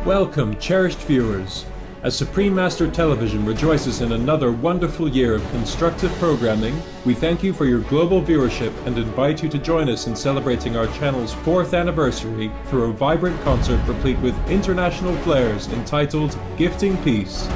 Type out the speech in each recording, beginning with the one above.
Welcome, cherished viewers. As Supreme Master Television rejoices in another wonderful year of constructive programming, we thank you for your global viewership and invite you to join us in celebrating our channel's 4th anniversary through a vibrant concert replete with international flares entitled Gifting Peace.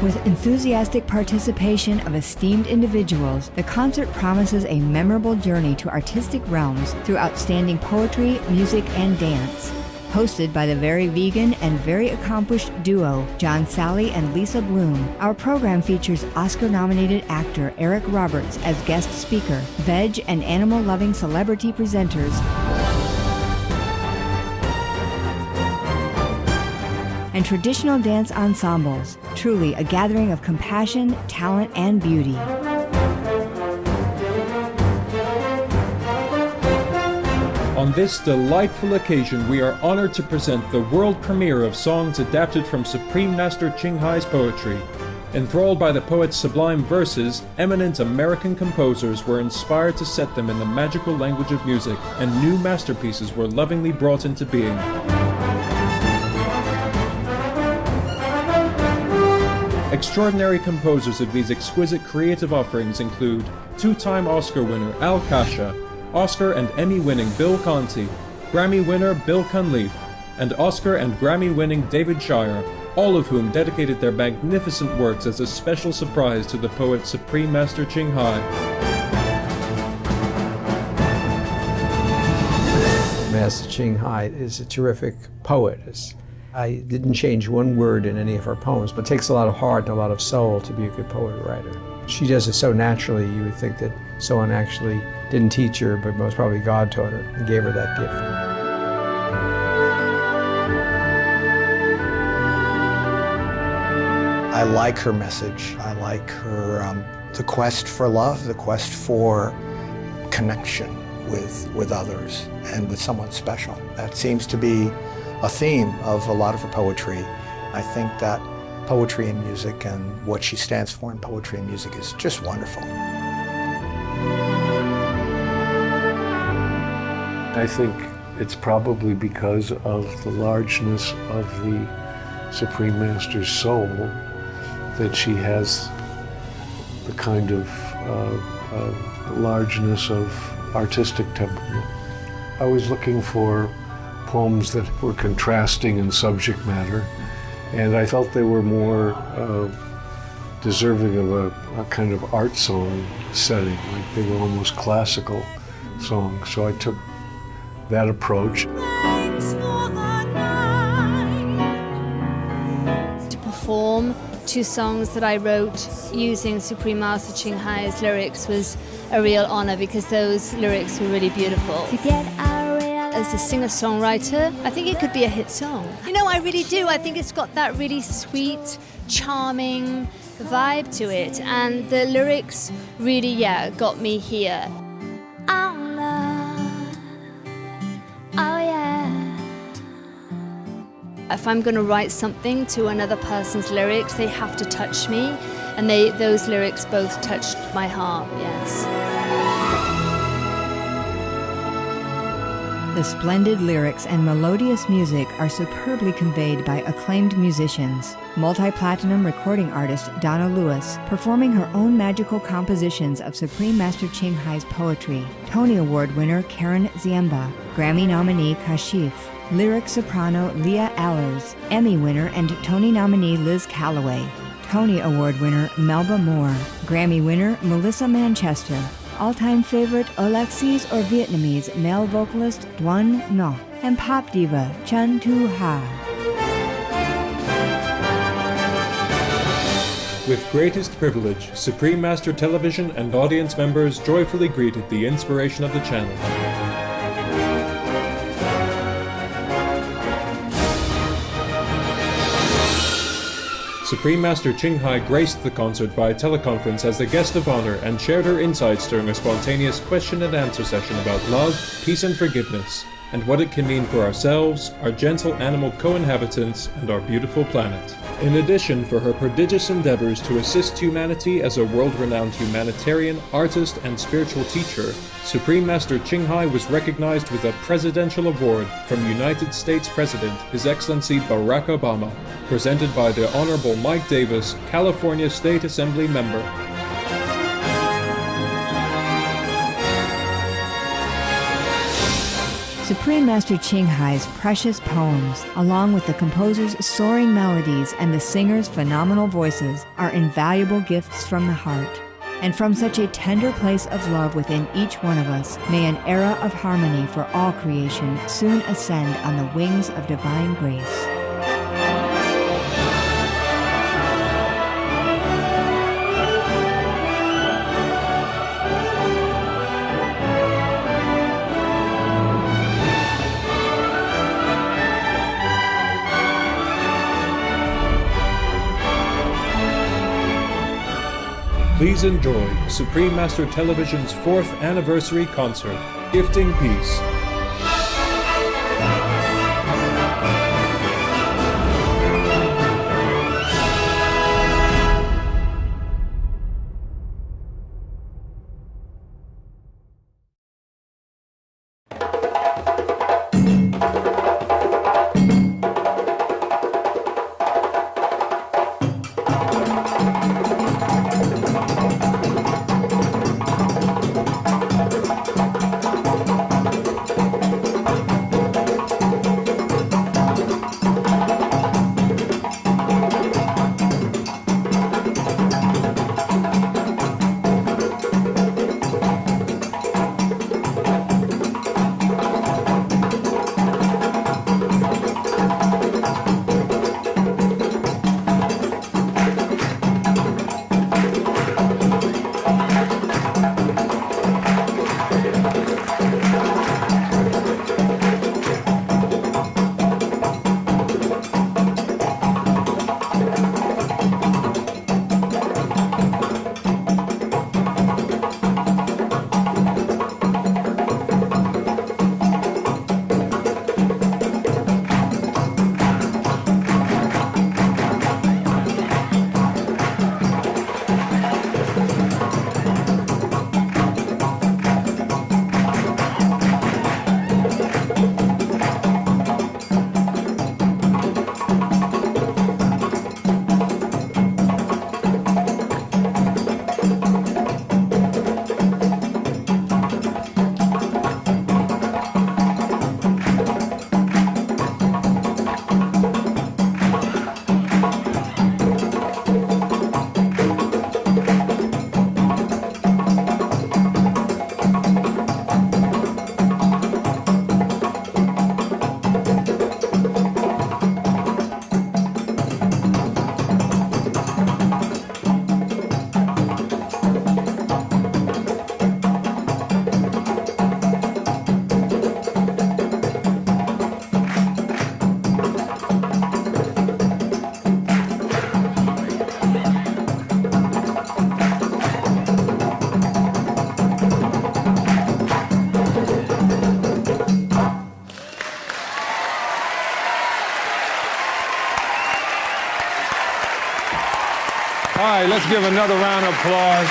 With enthusiastic participation of esteemed individuals, the concert promises a memorable journey to artistic realms through outstanding poetry, music, and dance. Hosted by the very vegan and very accomplished duo, John Sally and Lisa Bloom, our program features Oscar-nominated actor Eric Roberts as guest speaker, veg and animal-loving celebrity presenters, and traditional dance ensembles. Truly a gathering of compassion, talent, and beauty. On this delightful occasion, we are honored to present the world premiere of songs adapted from Supreme Master Ching Hai's poetry. Enthralled by the poet's sublime verses, eminent American composers were inspired to set them in the magical language of music, and new masterpieces were lovingly brought into being. Extraordinary composers of these exquisite creative offerings include two-time Oscar winner Al Kasha, Oscar and Emmy-winning Bill Conti, Grammy winner Bill Cunliffe, and Oscar and Grammy-winning David Shire, all of whom dedicated their magnificent works as a special surprise to the poet Supreme Master Ching Hai. Master Ching Hai is a terrific poet. I didn't change one word in any of her poems, but it takes a lot of heart and a lot of soul to be a good poet writer. She does it so naturally, you would think that someone actually didn't teach her, but most probably God taught her and gave her that gift. I like her message. I like her, the quest for love, the quest for connection with others and with someone special. That seems to be a theme of a lot of her poetry. I think that poetry and music and what she stands for in poetry and music is just wonderful. I think it's probably because of the largeness of the Supreme Master's soul that she has the kind of largeness of artistic temperament. I was looking for poems that were contrasting in subject matter, and I felt they were more deserving of a kind of art song setting, like they were almost classical songs. So I took that approach. To perform 2 songs that I wrote using Supreme Master Ching Hai's lyrics was a real honor because those lyrics were really beautiful. As a singer-songwriter, I think it could be a hit song. You know, I really do. I think it's got that really sweet, charming vibe to it. And the lyrics really, got me here. Oh, love. Oh, yeah. If I'm going to write something to another person's lyrics, they have to touch me. And those lyrics both touched my heart, yes. The splendid lyrics and melodious music are superbly conveyed by acclaimed musicians. Multi-platinum recording artist Donna Lewis, performing her own magical compositions of Supreme Master Ching Hai's poetry. Tony Award winner Karen Ziemba, Grammy nominee Kashif, lyric soprano Leah Allers, Emmy winner and Tony nominee Liz Calloway, Tony Award winner Melba Moore, Grammy winner Melissa Manchester, all-time favorite Alexis or Vietnamese male vocalist Duan Ngo, and pop diva Chan Tu Ha. With greatest privilege, Supreme Master Television and audience members joyfully greeted the inspiration of the channel. Supreme Master Ching Hai graced the concert via teleconference as the guest of honor and shared her insights during a spontaneous question and answer session about love, peace and forgiveness, and what it can mean for ourselves, our gentle animal co-inhabitants, and our beautiful planet. In addition, for her prodigious endeavors to assist humanity as a world-renowned humanitarian, artist, and spiritual teacher, Supreme Master Ching Hai was recognized with a Presidential Award from United States President His Excellency Barack Obama, presented by the Honorable Mike Davis, California State Assembly member. Supreme Master Ching Hai's precious poems, along with the composer's soaring melodies and the singer's phenomenal voices, are invaluable gifts from the heart. And from such a tender place of love within each one of us, may an era of harmony for all creation soon ascend on the wings of divine grace. Please enjoy Supreme Master Television's 4th anniversary concert, Gifting Peace. All right, let's give another round of applause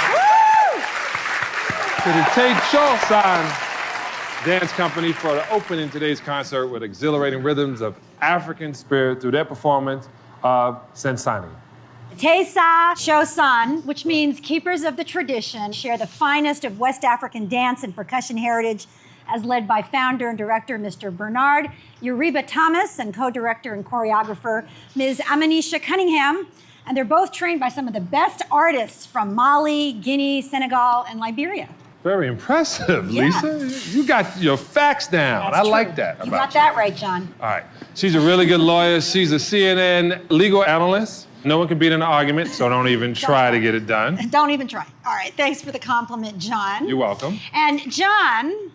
to the Cho Sang Dance Company for opening today's concert with exhilarating rhythms of African spirit through their performance of Sensani. Tesa Shosan, which means keepers of the tradition, share the finest of West African dance and percussion heritage as led by founder and director Mr. Bernard Uribe Thomas and co-director and choreographer Ms. Amanisha Cunningham. And they're both trained by some of the best artists from Mali, Guinea, Senegal, and Liberia. Very impressive, Lisa. You got your facts down. I like that about you. You got that right, John. All right. She's a really good lawyer. She's a CNN legal analyst. No one can beat an argument, so don't even try to get it done. Don't even try. All right, thanks for the compliment, John. You're welcome. And John,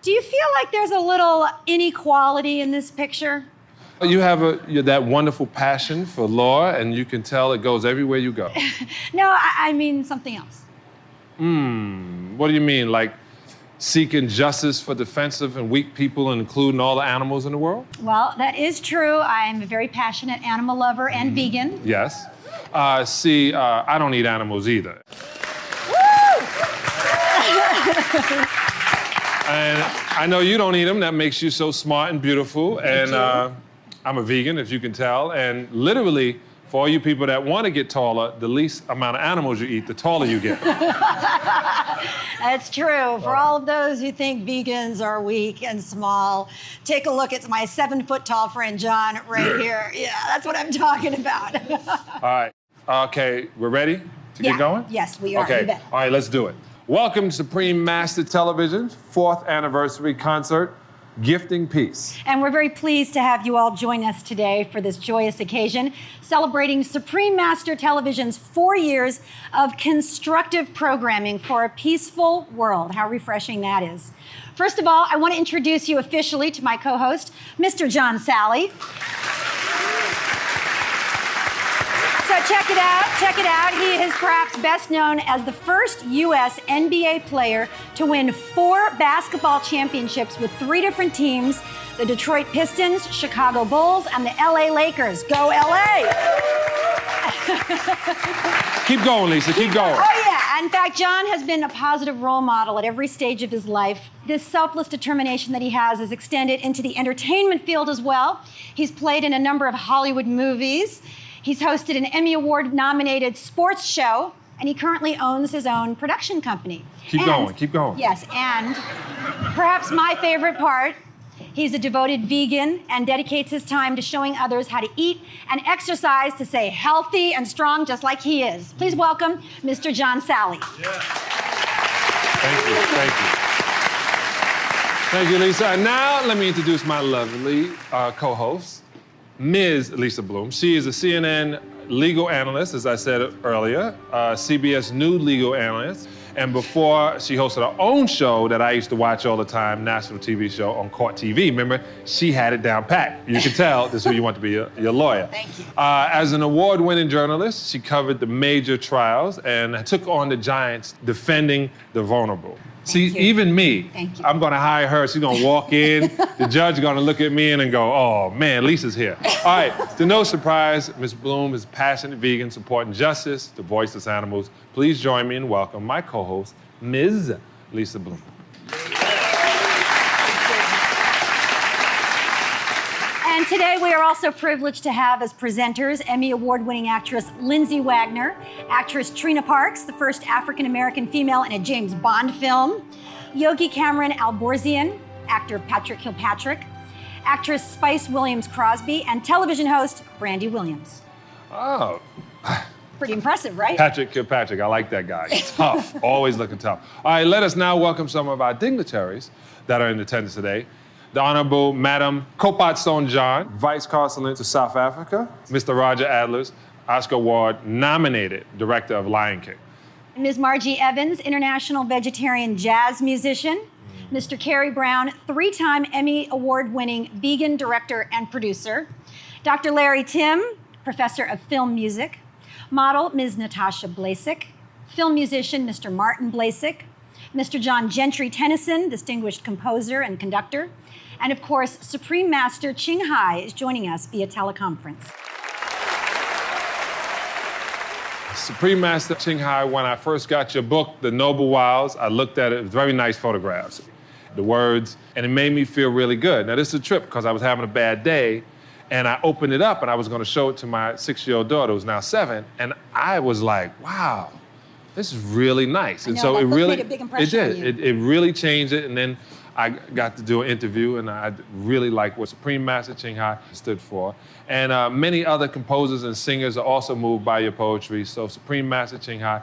do you feel like there's a little inequality in this picture? You have that wonderful passion for law, and you can tell it goes everywhere you go. No, I mean something else. What do you mean? Like seeking justice for defensive and weak people, including all the animals in the world? Well, that is true. I'm a very passionate animal lover and vegan. Yes. C, I don't eat animals either. And I know you don't eat them. That makes you so smart and beautiful. And I'm a vegan, if you can tell. And literally, for all you people that want to get taller, the least amount of animals you eat, the taller you get. That's true. For all of those who think vegans are weak and small, take a look at my 7-foot-tall friend John right here. Yeah, that's what I'm talking about. All right. Okay, we're ready to get going? Yes, we are. Okay. You bet. All right, let's do it. Welcome to Supreme Master Television's 4th anniversary concert, Gifting Peace. And we're very pleased to have you all join us today for this joyous occasion, celebrating Supreme Master Television's 4 years of constructive programming for a peaceful world. How refreshing that is. First of all, I want to introduce you officially to my co-host, Mr. John Sally. So check it out. He is perhaps best known as the first U.S. NBA player to win 4 basketball championships with 3 different teams, the Detroit Pistons, Chicago Bulls, and the L.A. Lakers. Go L.A.! Keep going, Lisa, keep going. Oh, yeah. In fact, John has been a positive role model at every stage of his life. This selfless determination that he has is extended into the entertainment field as well. He's played in a number of Hollywood movies. He's hosted an Emmy Award-nominated sports show, and he currently owns his own production company. Keep going. Yes, and perhaps my favorite part, he's a devoted vegan and dedicates his time to showing others how to eat and exercise to stay healthy and strong just like he is. Please welcome Mr. John Sally. Yeah. Thank you, Lisa. And now let me introduce my lovely co-host, Ms. Lisa Bloom. She is a CNN legal analyst, as I said earlier, CBS News legal analyst. And before, she hosted her own show that I used to watch all the time, national TV show on Court TV. Remember, she had it down pat. You can tell this is who you want to be your lawyer. Thank you. As an award-winning journalist, she covered the major trials and took on the giants defending the vulnerable. See, even me, I'm going to hire her. She's going to walk in. The judge is going to look at me and go, oh, man, Lisa's here. All right, to no surprise, Ms. Bloom is a passionate vegan supporting justice to voiceless animals. Please join me in welcome my co-host, Ms. Lisa Bloom. And today we are also privileged to have as presenters Emmy Award-winning actress Lindsay Wagner, actress Trina Parks, the first African-American female in a James Bond film, Yogi Cameron Alborzian, actor Patrick Kilpatrick, actress Spice Williams-Crosby, and television host Brandy Williams. Oh. Pretty impressive, right? Patrick Kilpatrick, I like that guy. Tough, always looking tough. All right, let us now welcome some of our dignitaries that are in attendance today. The Honorable Madam Kopat Son John, Vice Consul to South Africa. Mr. Roger Adlers, Oscar Award-nominated Director of Lion King. Ms. Margie Evans, international vegetarian jazz musician. Mr. Kerry Brown, 3-time Emmy Award-winning vegan director and producer. Dr. Larry Tim, professor of film music. Model, Ms. Natasha Blasik. Film musician, Mr. Martin Blasik. Mr. John Gentry Tennyson, distinguished composer and conductor. And of course, Supreme Master Ching Hai is joining us via teleconference. Supreme Master Ching Hai, when I first got your book, The Noble Wilds, I looked at it, very nice photographs, the words, and it made me feel really good. Now, this is a trip because I was having a bad day, and I opened it up and I was going to show it to my 6-year-old daughter, who's now 7, and I was like, wow, this is really nice. I know, and so that it book really, made a big impression it on did. you. It really changed it, and then I got to do an interview, and I really like what Supreme Master Ching Hai stood for. And many other composers and singers are also moved by your poetry. So Supreme Master Ching Hai,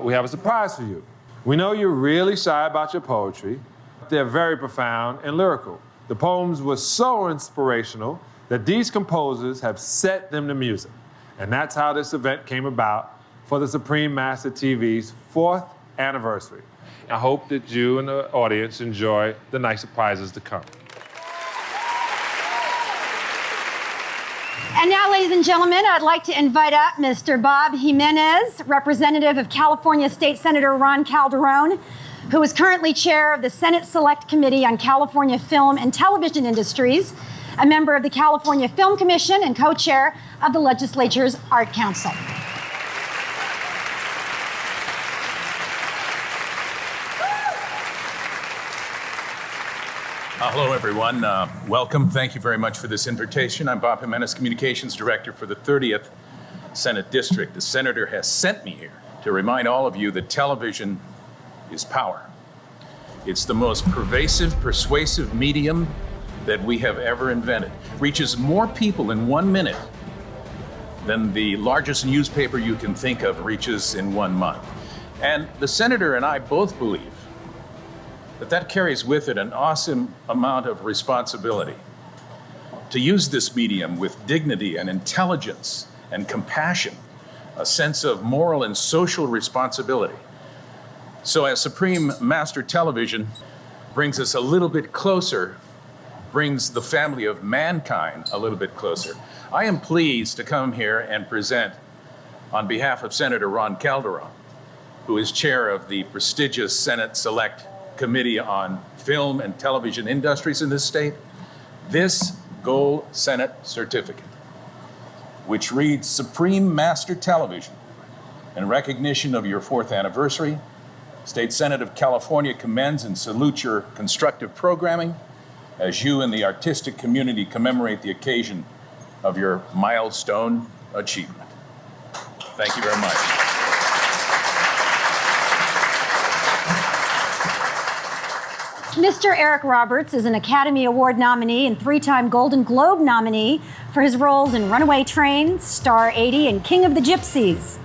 we have a surprise for you. We know you're really shy about your poetry. They're very profound and lyrical. The poems were so inspirational that these composers have set them to music. And that's how this event came about for the Supreme Master TV's 4th anniversary. I hope that you and the audience enjoy the nice surprises to come. And now, ladies and gentlemen, I'd like to invite up Mr. Bob Jimenez, representative of California State Senator Ron Calderon, who is currently chair of the Senate Select Committee on California Film and Television Industries, a member of the California Film Commission, and co-chair of the legislature's Art Council. Hello, everyone. Welcome. Thank you very much for this invitation. I'm Bob Jimenez, Communications Director for the 30th Senate District. The Senator has sent me here to remind all of you that television is power. It's the most pervasive, persuasive medium that we have ever invented. Reaches more people in 1 minute than the largest newspaper you can think of reaches in 1 month. And the Senator and I both believe that carries with it an awesome amount of responsibility to use this medium with dignity and intelligence and compassion, a sense of moral and social responsibility. So as Supreme Master Television brings us a little bit closer, brings the family of mankind a little bit closer, I am pleased to come here and present on behalf of Senator Ron Calderon, who is chair of the prestigious Senate Select Committee on Film and Television Industries in this state, this Gold Senate Certificate, which reads Supreme Master Television. In recognition of your 4th anniversary, State Senate of California commends and salutes your constructive programming as you and the artistic community commemorate the occasion of your milestone achievement. Thank you very much. Mr. Eric Roberts is an Academy Award nominee and 3-time Golden Globe nominee for his roles in Runaway Train, Star 80, and King of the Gypsies.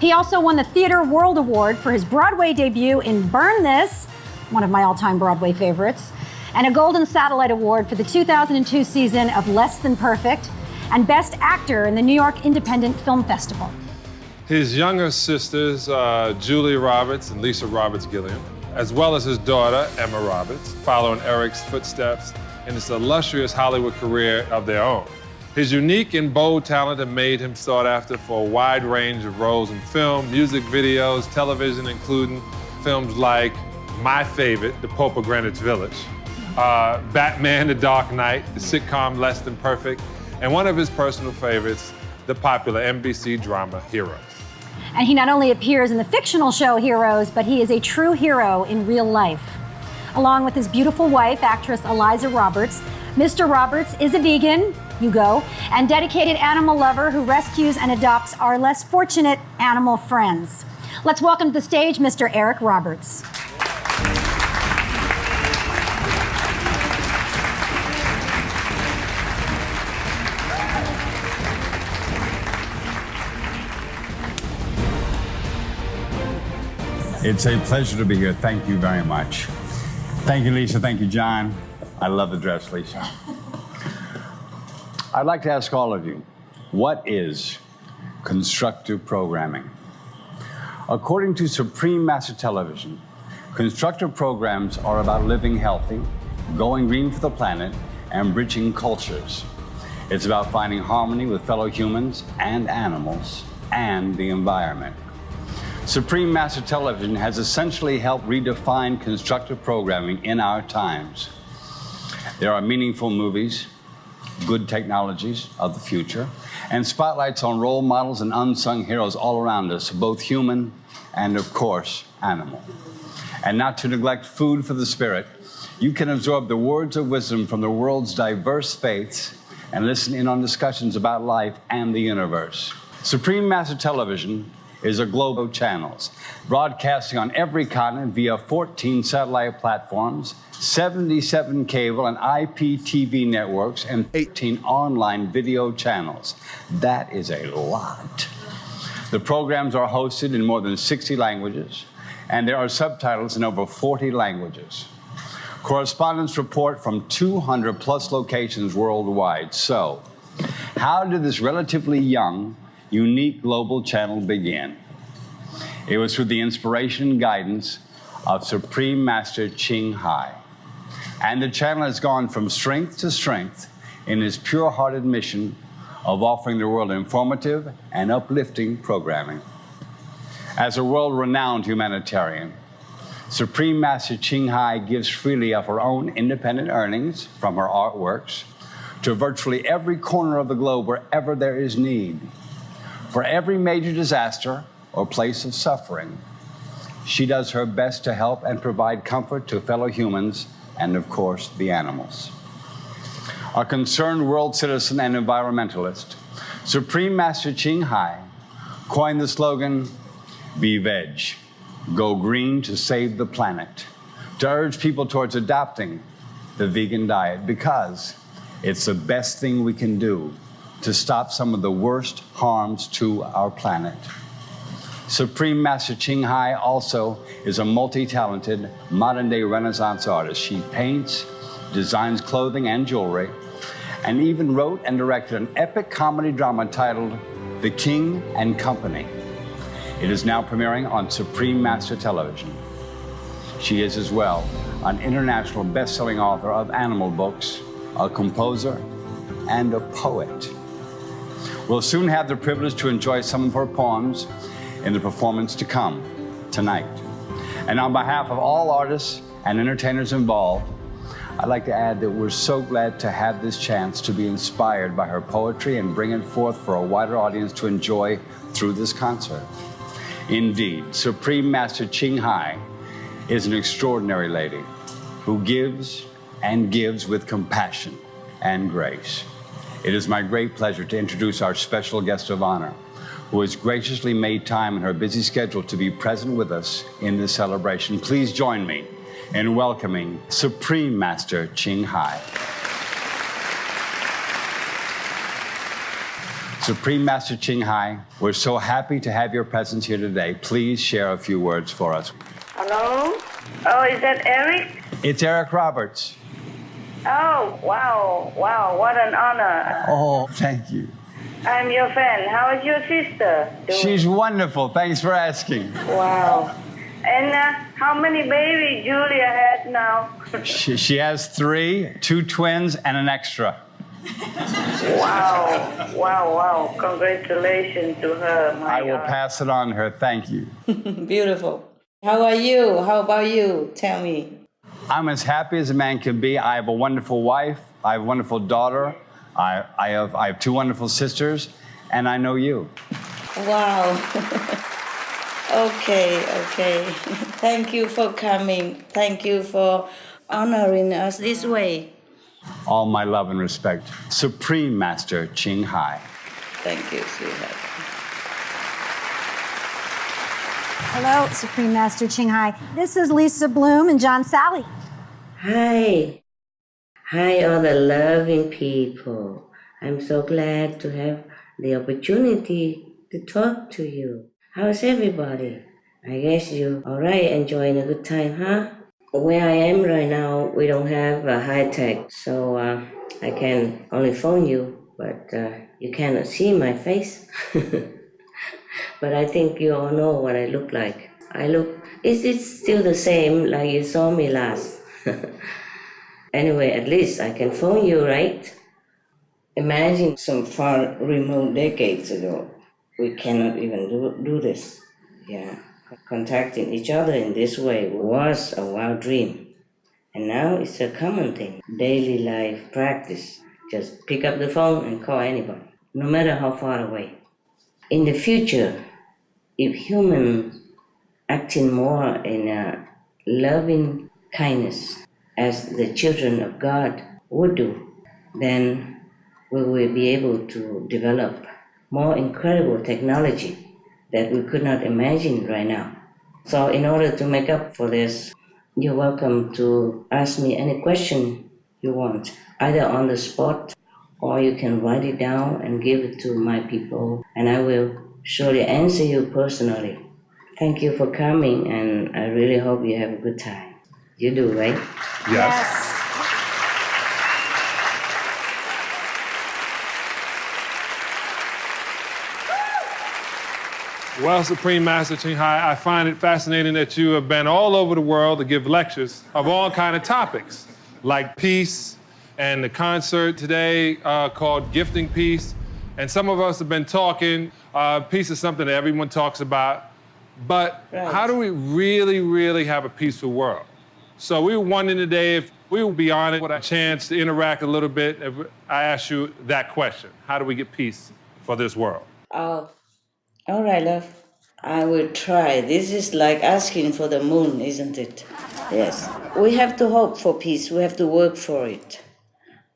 He also won the Theatre World Award for his Broadway debut in Burn This, one of my all-time Broadway favorites, and a Golden Satellite Award for the 2002 season of Less Than Perfect, and Best Actor in the New York Independent Film Festival. His younger sisters, Julie Roberts and Lisa Roberts-Gilliam, as well as his daughter, Emma Roberts, follow in Eric's footsteps in this illustrious Hollywood career of their own. His unique and bold talent have made him sought after for a wide range of roles in film, music videos, television, including films like my favorite, The Pope of Greenwich Village, Batman: The Dark Knight, the sitcom Less Than Perfect, and one of his personal favorites, the popular NBC drama Heroes. And he not only appears in the fictional show Heroes, but he is a true hero in real life. Along with his beautiful wife, actress Eliza Roberts, Mr. Roberts is a vegan, Hugo, and dedicated animal lover who rescues and adopts our less fortunate animal friends. Let's welcome to the stage Mr. Eric Roberts. It's a pleasure to be here. Thank you very much. Thank you, Lisa. Thank you, John. I love the dress, Lisa. I'd like to ask all of you, what is constructive programming? According to Supreme Master Television, constructive programs are about living healthy, going green for the planet, and bridging cultures. It's about finding harmony with fellow humans and animals and the environment. Supreme Master Television has essentially helped redefine constructive programming in our times. There are meaningful movies, good technologies of the future, and spotlights on role models and unsung heroes all around us, both human and, of course, animal. And not to neglect food for the spirit, you can absorb the words of wisdom from the world's diverse faiths and listen in on discussions about life and the universe. Supreme Master Television is a globe of channels, broadcasting on every continent via 14 satellite platforms, 77 cable and IPTV networks, and 18 online video channels. That is a lot. The programs are hosted in more than 60 languages, and there are subtitles in over 40 languages. Correspondents report from 200 plus locations worldwide. So, how did this relatively young, unique global channel begin? It was through the inspiration and guidance of Supreme Master Ching Hai. And the channel has gone from strength to strength in its pure-hearted mission of offering the world informative and uplifting programming. As a world-renowned humanitarian, Supreme Master Ching Hai gives freely of her own independent earnings from her artworks to virtually every corner of the globe wherever there is need. For every major disaster or place of suffering, she does her best to help and provide comfort to fellow humans and, of course, the animals. A concerned world citizen and environmentalist, Supreme Master Ching Hai coined the slogan, "Be Veg, go green to save the planet," to urge people towards adopting the vegan diet because it's the best thing we can do to stop some of the worst harms to our planet. Supreme Master Ching Hai also is a multi-talented modern-day Renaissance artist. She paints, designs clothing and jewelry, and even wrote and directed an epic comedy drama titled The King and Company. It is now premiering on Supreme Master Television. She is as well an international best-selling author of animal books, a composer, and a poet. We'll soon have the privilege to enjoy some of her poems in the performance to come tonight. And on behalf of all artists and entertainers involved, I'd like to add that we're so glad to have this chance to be inspired by her poetry and bring it forth for a wider audience to enjoy through this concert. Indeed, Supreme Master Ching Hai is an extraordinary lady who gives and gives with compassion and grace. It is my great pleasure to introduce our special guest of honor, who has graciously made time in her busy schedule to be present with us in this celebration. Please join me in welcoming Supreme Master Ching Hai. Supreme Master Ching Hai, we're so happy to have your presence here today. Please share a few words for us. Hello? Oh, is that Eric? It's Eric Roberts. Oh, wow, what an honor. Oh, thank you. I'm your fan. How is your sister doing? She's wonderful. Thanks for asking. Wow. And how many babies Julia has now? She has 3, 2 twins, and an extra. Wow. Congratulations to her. I will pass it on to her. Thank you. Beautiful. How are you? How about you? Tell me. I'm as happy as a man can be. I have a wonderful wife. I have a wonderful daughter. I have 2 wonderful sisters, and I know you. Wow. Okay. Thank you for coming. Thank you for honoring us this way. All my love and respect. Supreme Master Ching Hai. Thank you, sweetheart. Hello, Supreme Master Ching Hai. This is Lisa Bloom and John Sally. Hi, all the loving people. I'm so glad to have the opportunity to talk to you. How's everybody? I guess you all right, enjoying a good time, huh? Where I am right now, we don't have a high tech, so I can only phone you, but you cannot see my face. But I think you all know what I look like. It's still the same like you saw me last. Anyway, at least I can phone you, right? Imagine some far remote decades ago, we cannot even do this. Yeah, contacting each other in this way was a wild dream. And now it's a common thing, daily life practice. Just pick up the phone and call anybody, no matter how far away. In the future, if humans acting more in a loving kindness as the children of God would do, then we will be able to develop more incredible technology that we could not imagine right now. So in order to make up for this, you're welcome to ask me any question you want, either on the spot or you can write it down and give it to my people, and I will surely answer you personally. Thank you for coming, and I really hope you have a good time. You do, right? Yes. Well, Supreme Master Ching Hai, I find it fascinating that you have been all over the world to give lectures of all kind of topics, like peace, and the concert today called Gifting Peace. And some of us have been talking, peace is something that everyone talks about, But how do we really, really have a peaceful world? So we were wondering today if we will be on it with a chance to interact a little bit. If I ask you that question, how do we get peace for this world? Oh, all right, love. I will try. This is like asking for the moon, isn't it? Yes. We have to hope for peace. We have to work for it.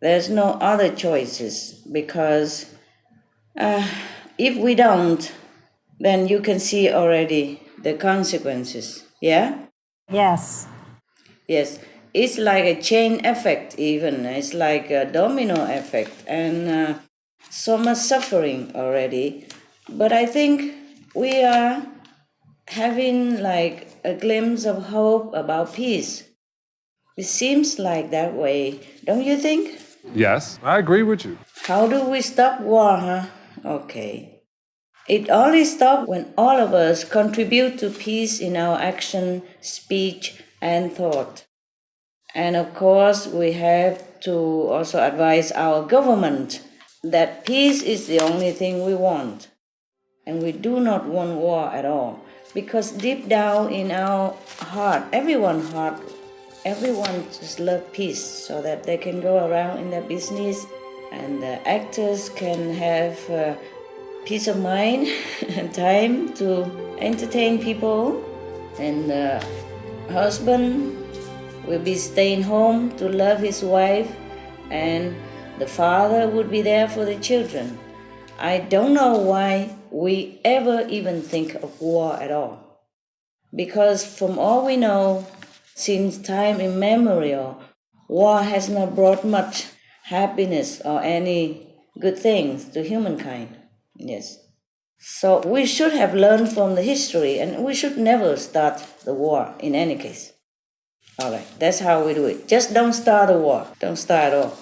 There's no other choices because if we don't, then you can see already the consequences. Yeah? Yes. Yes. It's like a chain effect even. It's like a domino effect and so much suffering already. But I think we are having like a glimpse of hope about peace. It seems like that way, don't you think? Yes, I agree with you. How do we stop war, huh? Okay. It only stops when all of us contribute to peace in our action, speech, and thought. And of course, we have to also advise our government that peace is the only thing we want. And we do not want war at all. Because deep down in our heart, everyone just loves peace so that they can go around in their business and the actors can have peace of mind and time to entertain people. And the husband will be staying home to love his wife, and the father would be there for the children. I don't know why we ever even think of war at all. Because from all we know, since time immemorial, war has not brought much happiness or any good things to humankind. Yes. So we should have learned from the history, and we should never start the war in any case. All right, that's how we do it. Just don't start a war. Don't start at all.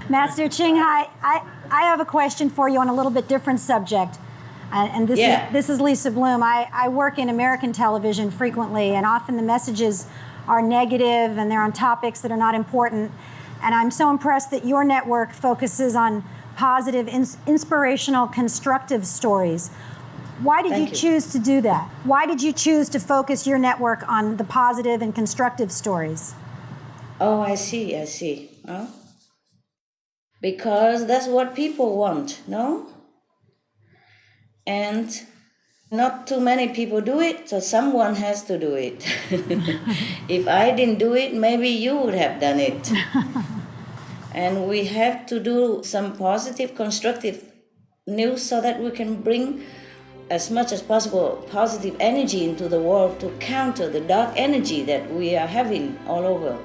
Master Ching Hai, I have a question for you on a little bit different subject. And this is Lisa Bloom. I work in American television frequently, and often the messages are negative and they're on topics that are not important. And I'm so impressed that your network focuses on positive, inspirational, constructive stories. Why did you choose to do that? Why did you choose to focus your network on the positive and constructive stories? Oh, I see. Huh? Because that's what people want, no? And not too many people do it, so someone has to do it. If I didn't do it, maybe you would have done it. And we have to do some positive, constructive news so that we can bring as much as possible positive energy into the world to counter the dark energy that we are having all over.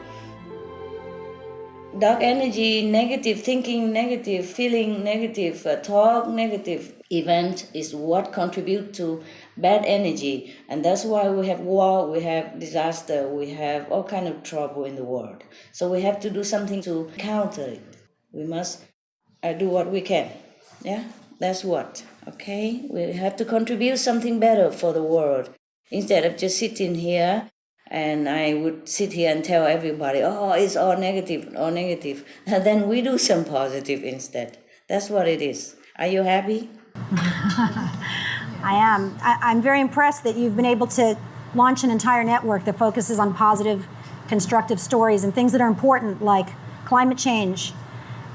Dark energy, negative thinking, negative feeling, negative talk, negative event is what contribute to bad energy. And that's why we have war, we have disaster, we have all kind of trouble in the world. So we have to do something to counter it. We must do what we can. Yeah, that's what. Okay, we have to contribute something better for the world. Instead of just sitting here and I would sit here and tell everybody, oh, it's all negative. And then we do some positive instead. That's what it is. Are you happy? I am. I'm very impressed that you've been able to launch an entire network that focuses on positive, constructive stories and things that are important, like climate change.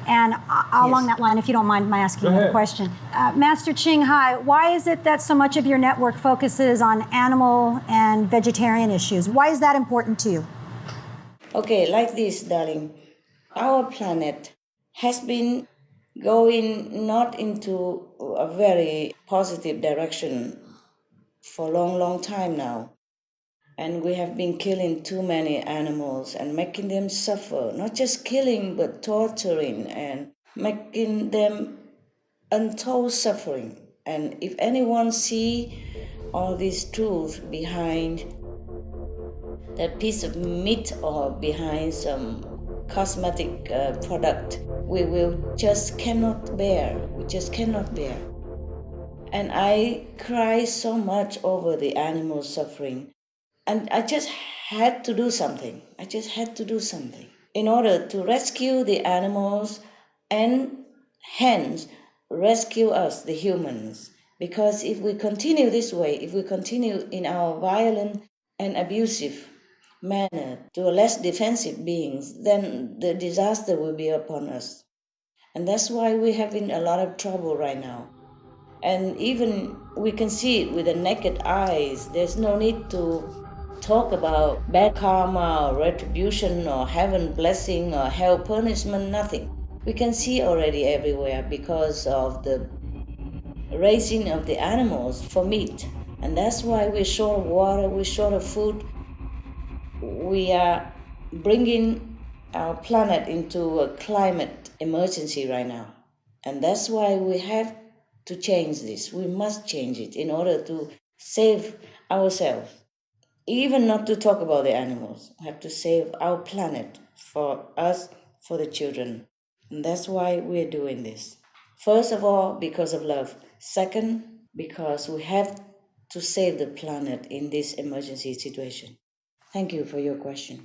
And along that line, if you don't mind my asking you a question. Master Ching Hai, why is it that so much of your network focuses on animal and vegetarian issues? Why is that important to you? Okay, like this, darling. Our planet has been going not into a very positive direction for a long time now. And we have been killing too many animals and making them suffer. Not just killing, but torturing and making them untold suffering. And if anyone see all this truth behind that piece of meat or behind some cosmetic product, we just cannot bear. We just cannot bear. And I cry so much over the animal suffering. And I just had to do something. In order to rescue the animals and hence rescue us, the humans. Because if we continue this way, if we continue in our violent and abusive manner to less defensive beings, then the disaster will be upon us. And that's why we're having a lot of trouble right now. And even we can see it with the naked eyes. There's no need to talk about bad karma or retribution or heaven blessing or hell punishment, nothing. We can see already everywhere because of the raising of the animals for meat. And that's why we're short of water, we're short of food. We are bringing our planet into a climate emergency right now. And that's why we have to change this. We must change it in order to save ourselves. Even not to talk about the animals. We have to save our planet for us, for the children. And that's why we're doing this. First of all, because of love. Second, because we have to save the planet in this emergency situation. Thank you for your question.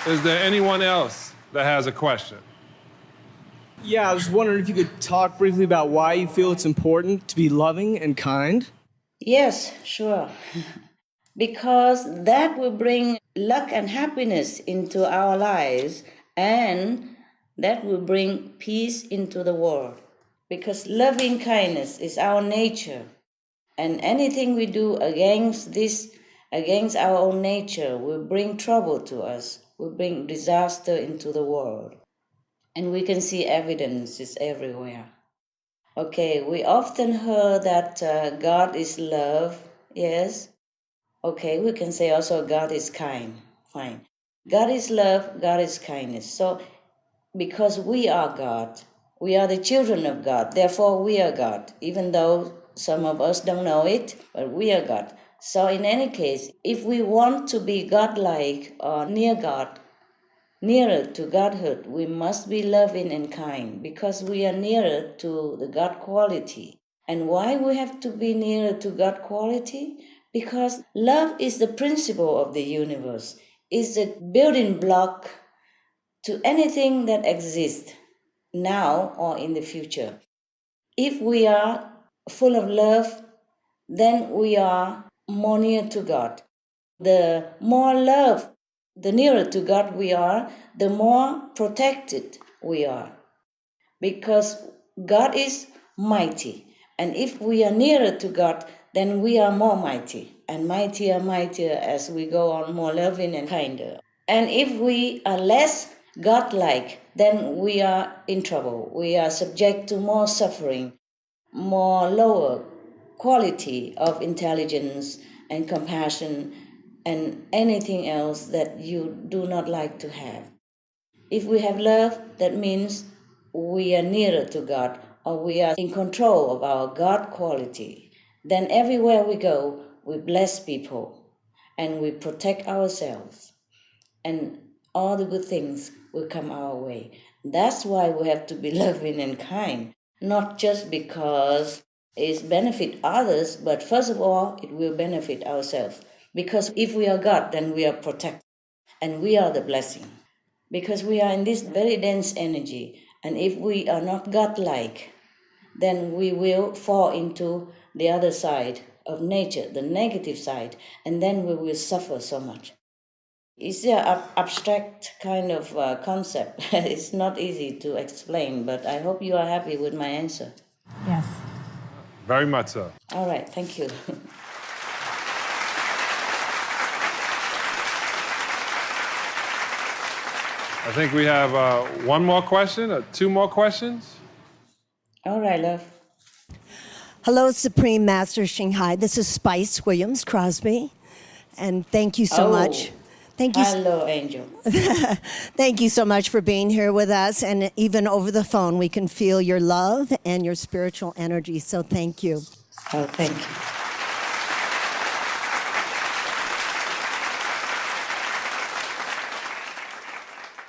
Is there anyone else that has a question? Yeah, I was wondering if you could talk briefly about why you feel it's important to be loving and kind. Yes, sure. Because that will bring luck and happiness into our lives, and that will bring peace into the world. Because loving kindness is our nature. And anything we do against this, against our own nature, will bring trouble to us, will bring disaster into the world. And we can see evidences everywhere. Okay, we often heard that God is love, yes. Okay, we can say also God is kind, fine. God is love, God is kindness. So, because we are God, we are the children of God, therefore we are God, even though some of us don't know it, but we are God. So in any case, if we want to be God-like or near God, nearer to Godhood, we must be loving and kind because we are nearer to the God quality. And why we have to be nearer to God quality? Because love is the principle of the universe, is the building block to anything that exists now or in the future. If we are full of love, then we are more near to God. The more love, the nearer to God we are, the more protected we are. Because God is mighty. And if we are nearer to God, then we are more mighty. And mightier as we go on, more loving and kinder. And if we are less God-like, then we are in trouble. We are subject to more suffering, more lower quality of intelligence and compassion and anything else that you do not like to have. If we have love, that means we are nearer to God, or we are in control of our God quality. Then everywhere we go, we bless people and we protect ourselves. And all the good things will come our way. That's why we have to be loving and kind, not just because it benefits others, but first of all, it will benefit ourselves. Because if we are God, then we are protected, and we are the blessing. Because we are in this very dense energy, and if we are not God-like, then we will fall into the other side of nature, the negative side, and then we will suffer so much. It's an abstract kind of concept. It's not easy to explain, but I hope you are happy with my answer. Yes. Very much so. All right, thank you. I think we have one more question, or two more questions. All right, love. Hello, Supreme Master Shanghai. This is Spice Williams Crosby, and thank you so much. Thank you. Hello, Angel. Thank you so much for being here with us, and even over the phone, we can feel your love and your spiritual energy. So thank you. Oh, thank you.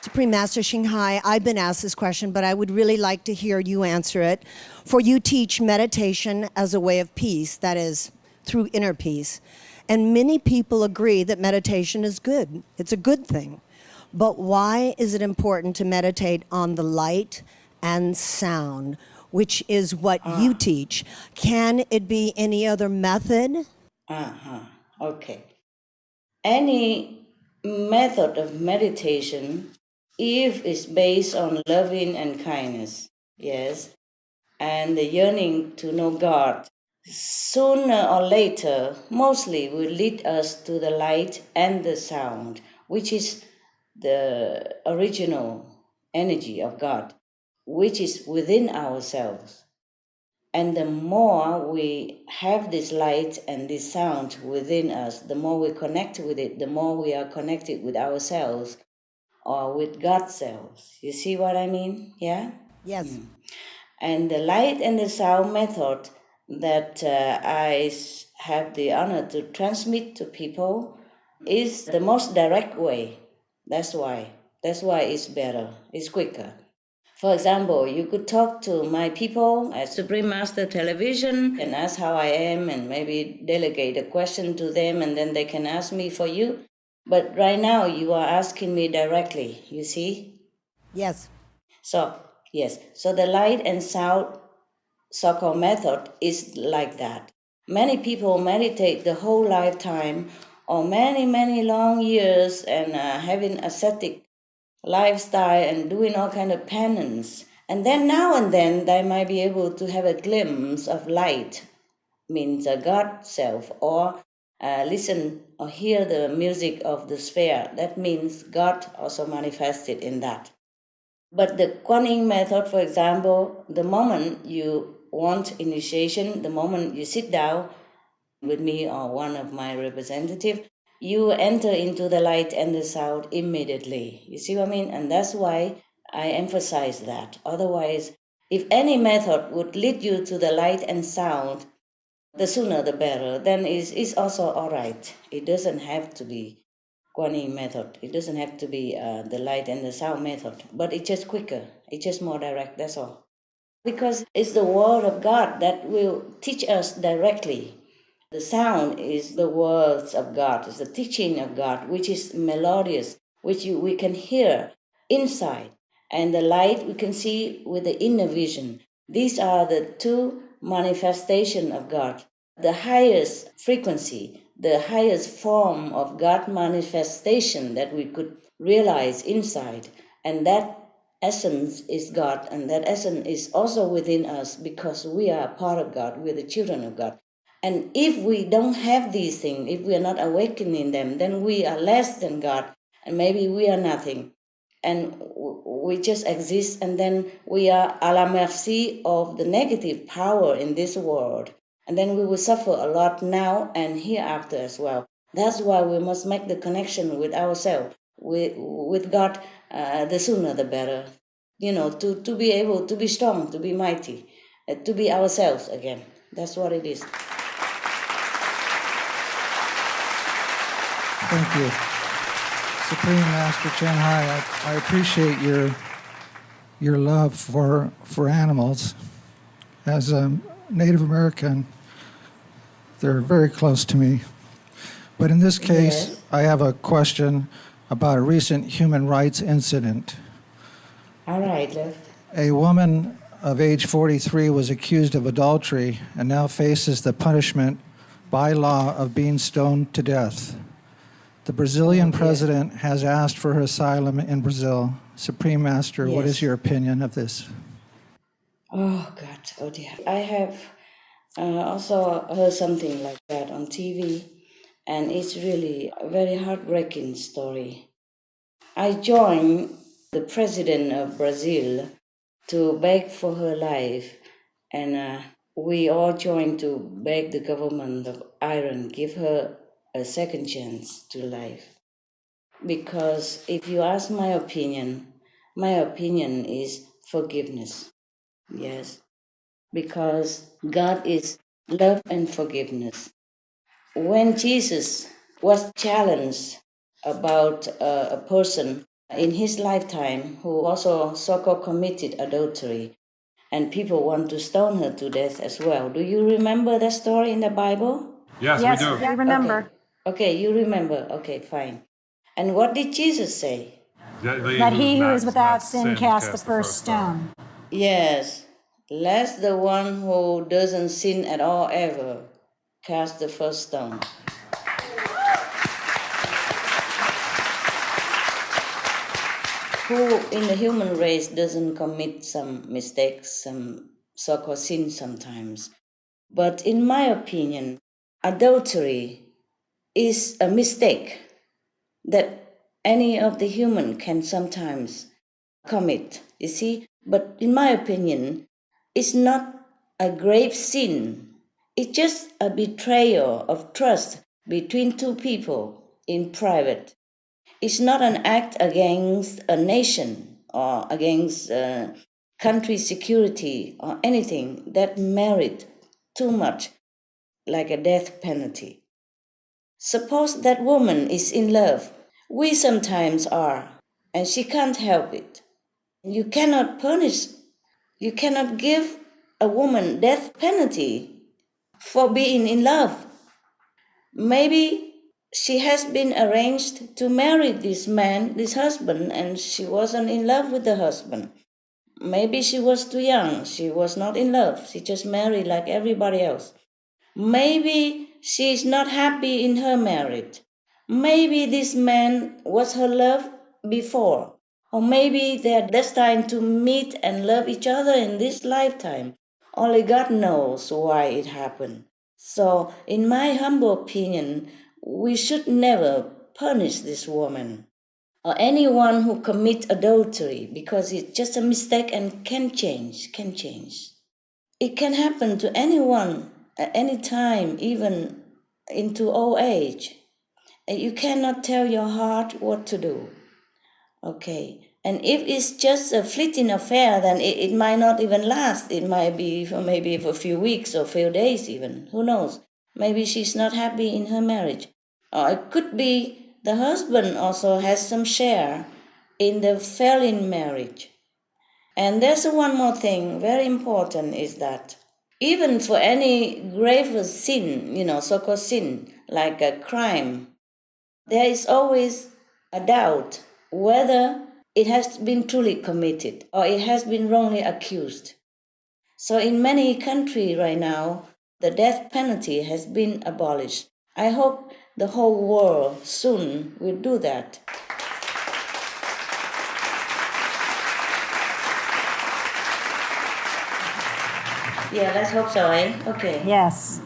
Supreme Master Shanghai, I've been asked this question, but I would really like to hear you answer it. For you teach meditation as a way of peace, that is, through inner peace. And many people agree that meditation is good. It's a good thing. But why is it important to meditate on the light and sound, which is what you teach. Can it be any other method? Okay. Any method of meditation, if it's based on loving and kindness, yes, and the yearning to know God, sooner or later, mostly will lead us to the light and the sound, which is the original energy of God, which is within ourselves. And the more we have this light and this sound within us, the more we connect with it, the more we are connected with ourselves or with God's selves. You see what I mean? Yeah? Yes. And the light and the sound method that I have the honor to transmit to people is the most direct way. That's why it's better, it's quicker. For example, you could talk to my people at Supreme Master Television and ask how I am and maybe delegate a question to them and then they can ask me for you. But right now you are asking me directly, you see? Yes. So the light and sound so-called method is like that. Many people meditate the whole lifetime or many, many long years and having ascetic lifestyle and doing all kind of penance. And then now and then they might be able to have a glimpse of light, means a God self, or listen or hear the music of the sphere. That means God also manifested in that. But the Kuan method, for example, the moment you want initiation, the moment you sit down with me or one of my representatives, you enter into the light and the sound immediately. You see what I mean? And that's why I emphasize that. Otherwise, if any method would lead you to the light and sound, the sooner the better, then it's also all right. It doesn't have to be Kuan Yin method. It doesn't have to be the light and the sound method, but it's just quicker. It's just more direct, that's all. Because it's the word of God that will teach us directly. The sound is the words of God, it's the teaching of God, which is melodious, which we can hear inside. And the light we can see with the inner vision. These are the two manifestations of God. The highest frequency, the highest form of God manifestation that we could realize inside. And that essence is God, and that essence is also within us because we are part of God, we're the children of God. And if we don't have these things, if we are not awakening them, then we are less than God, and maybe we are nothing. And we just exist, and then we are à la merci of the negative power in this world. And then we will suffer a lot now and hereafter as well. That's why we must make the connection with ourselves, with God, the sooner the better. You know, to be able to be strong, to be mighty, to be ourselves again. That's what it is. Thank you. Supreme Master Chen Hai, I appreciate your love for animals. As a Native American, they're very close to me. But in this case, yes. I have a question about a recent human rights incident. All right, left. A woman of age 43 was accused of adultery and now faces the punishment by law of being stoned to death. The Brazilian president has asked for her asylum in Brazil. Supreme Master, yes. What is your opinion of this? Oh, God. Oh, dear. I have also heard something like that on TV, and it's really a very heartbreaking story. I joined the president of Brazil to beg for her life, and we all joined to beg the government of Iran give her a second chance to life. Because if you ask my opinion is forgiveness. Yes. Because God is love and forgiveness. When Jesus was challenged about a person in his lifetime who also so-called committed adultery, and people want to stone her to death as well. Do you remember that story in the Bible? Yes, we do. I remember. Okay, you remember. Okay, fine. And what did Jesus say? That he who is without sin cast the first stone. Yes, let the one who doesn't sin at all ever cast the first stone. Who in the human race doesn't commit some mistakes, some so-called sin sometimes? But in my opinion, adultery is a mistake that any of the human can sometimes commit, you see? But in my opinion, it's not a grave sin. It's just a betrayal of trust between two people in private. It's not an act against a nation or against country security or anything that merit too much, like a death penalty. Suppose that woman is in love. We sometimes are, and she can't help it. You cannot punish, you cannot give a woman death penalty for being in love. Maybe she has been arranged to marry this man, this husband, and she wasn't in love with the husband. Maybe she was too young, she was not in love, she just married like everybody else. Maybe she is not happy in her marriage. Maybe this man was her love before. Or maybe they're destined to meet and love each other in this lifetime. Only God knows why it happened. So, in my humble opinion, we should never punish this woman or anyone who commit adultery because it's just a mistake and can change. It can happen to anyone at any time, even into old age. And you cannot tell your heart what to do. Okay. And if it's just a fleeting affair, then it might not even last. It might be for maybe for a few weeks or a few days even. Who knows? Maybe she's not happy in her marriage. Or it could be the husband also has some share in the failing marriage. And there's one more thing, very important, is that even for any grave sin, so-called sin, like a crime, there is always a doubt whether it has been truly committed or it has been wrongly accused. So in many countries right now, the death penalty has been abolished. I hope the whole world soon will do that. Yeah, let's hope so, eh? Okay. Yes.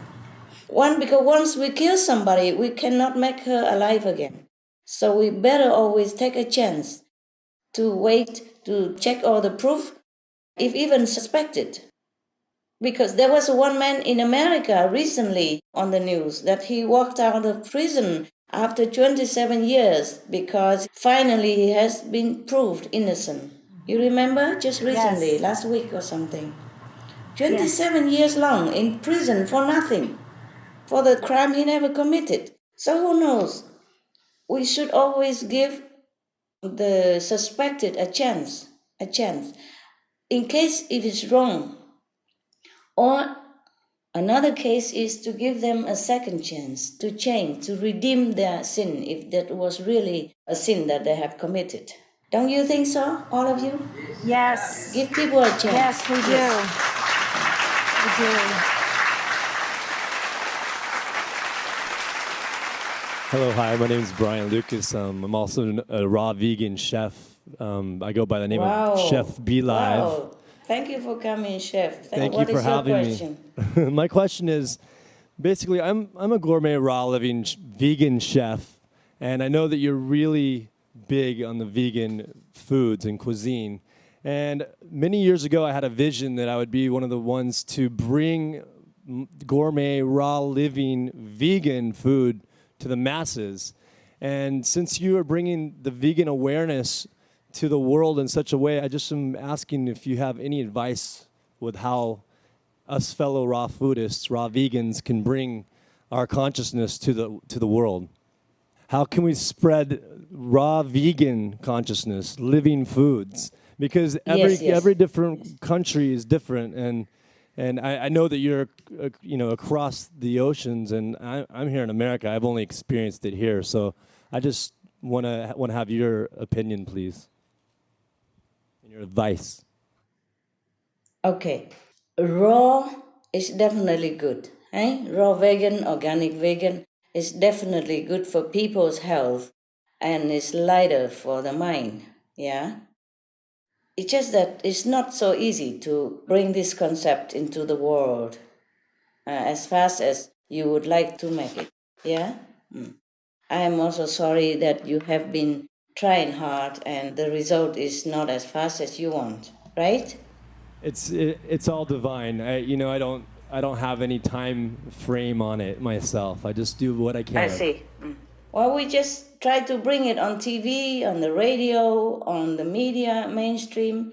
Because once we kill somebody, we cannot make her alive again. So we better always take a chance to wait to check all the proof, if even suspected. Because there was one man in America recently on the news that he walked out of prison after 27 years because finally he has been proved innocent. You remember? Just recently, Yes. last week or something. 27 years long in prison for nothing, for the crime he never committed. So who knows? We should always give the suspected a chance, in case it is wrong. Or another case is to give them a second chance to change, to redeem their sin, if that was really a sin that they have committed. Don't you think so, all of you? Yes. Give people a chance. Yes, we do. We do. Hello, hi, my name is Brian Lucas. I'm also a raw vegan chef. I go by the name of Chef Be Live. Wow. Thank you for coming, Chef. Thank you for having me. My question is, basically, I'm a gourmet raw living vegan chef, and I know that you're really big on the vegan foods and cuisine. And many years ago, I had a vision that I would be one of the ones to bring gourmet, raw living vegan food to the masses. And since you are bringing the vegan awareness to the world in such a way, I just am asking if you have any advice with how us fellow raw foodists, raw vegans, can bring our consciousness to the world. How can we spread raw vegan consciousness, living foods? Because every different country is different, and I know that you're across the oceans, and I'm here in America. I've only experienced it here, so I just want to have your opinion, please, and your advice. Okay, raw is definitely good. Raw vegan, organic vegan is definitely good for people's health and is lighter for the mind. Yeah. It's just that it's not so easy to bring this concept into the world as fast as you would like to make it. Yeah? I am also sorry that you have been trying hard and the result is not as fast as you want, right? It's all divine. I don't have any time frame on it myself. I just do what I can. I see. Well, we just try to bring it on TV, on the radio, on the media, mainstream,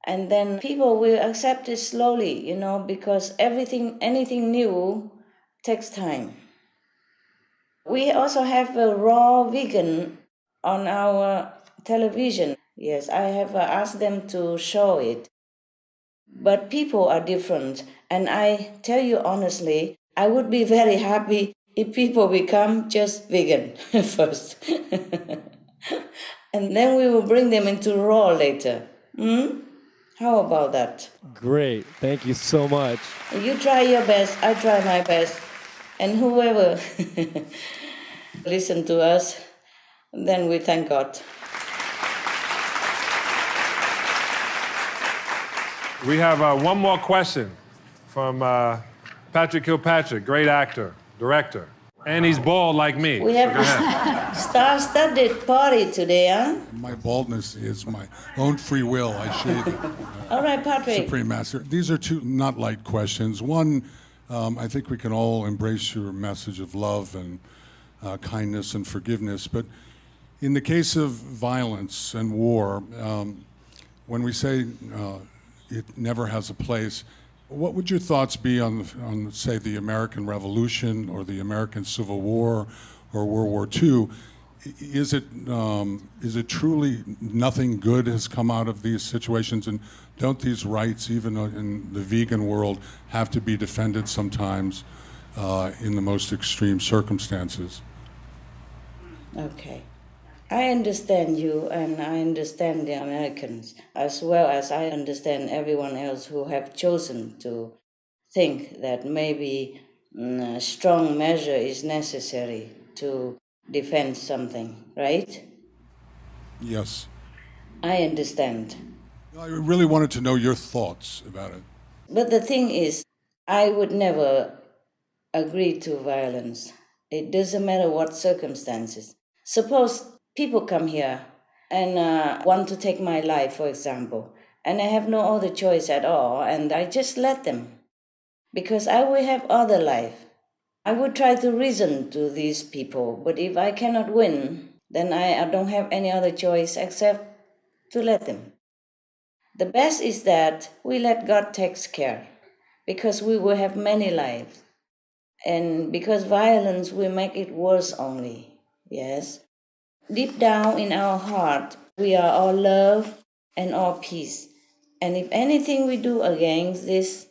and then people will accept it slowly, because anything new takes time. We also have a raw vegan on our television. Yes, I have asked them to show it. But people are different, and I tell you honestly, I would be very happy if people become just vegan first. And then we will bring them into raw later. How about that? Great. Thank you so much. You try your best, I try my best. And whoever listen to us, then we thank God. We have one more question from Patrick Kilpatrick, great actor, director. And he's bald like me. We have a star-studded party today, huh? My baldness is my own free will. I shave it. All right, Patrick. Supreme Master. These are two not light questions. One, I think we can all embrace your message of love and kindness and forgiveness. But in the case of violence and war, when we say it never has a place, what would your thoughts be on, say, the American Revolution or the American Civil War or World War II? Is it truly nothing good has come out of these situations? And don't these rights, even in the vegan world, have to be defended sometimes in the most extreme circumstances? Okay. I understand you, and I understand the Americans, as well as I understand everyone else who have chosen to think that maybe a strong measure is necessary to defend something, right? Yes. I understand. I really wanted to know your thoughts about it. But the thing is, I would never agree to violence. It doesn't matter what circumstances. Suppose people come here and want to take my life, for example, and I have no other choice at all, and I just let them, because I will have other life. I would try to reason to these people, but if I cannot win, then I don't have any other choice except to let them. The best is that we let God take care, because we will have many lives, and because violence will make it worse only, yes? Deep down in our heart, we are all love and all peace. And if anything we do against this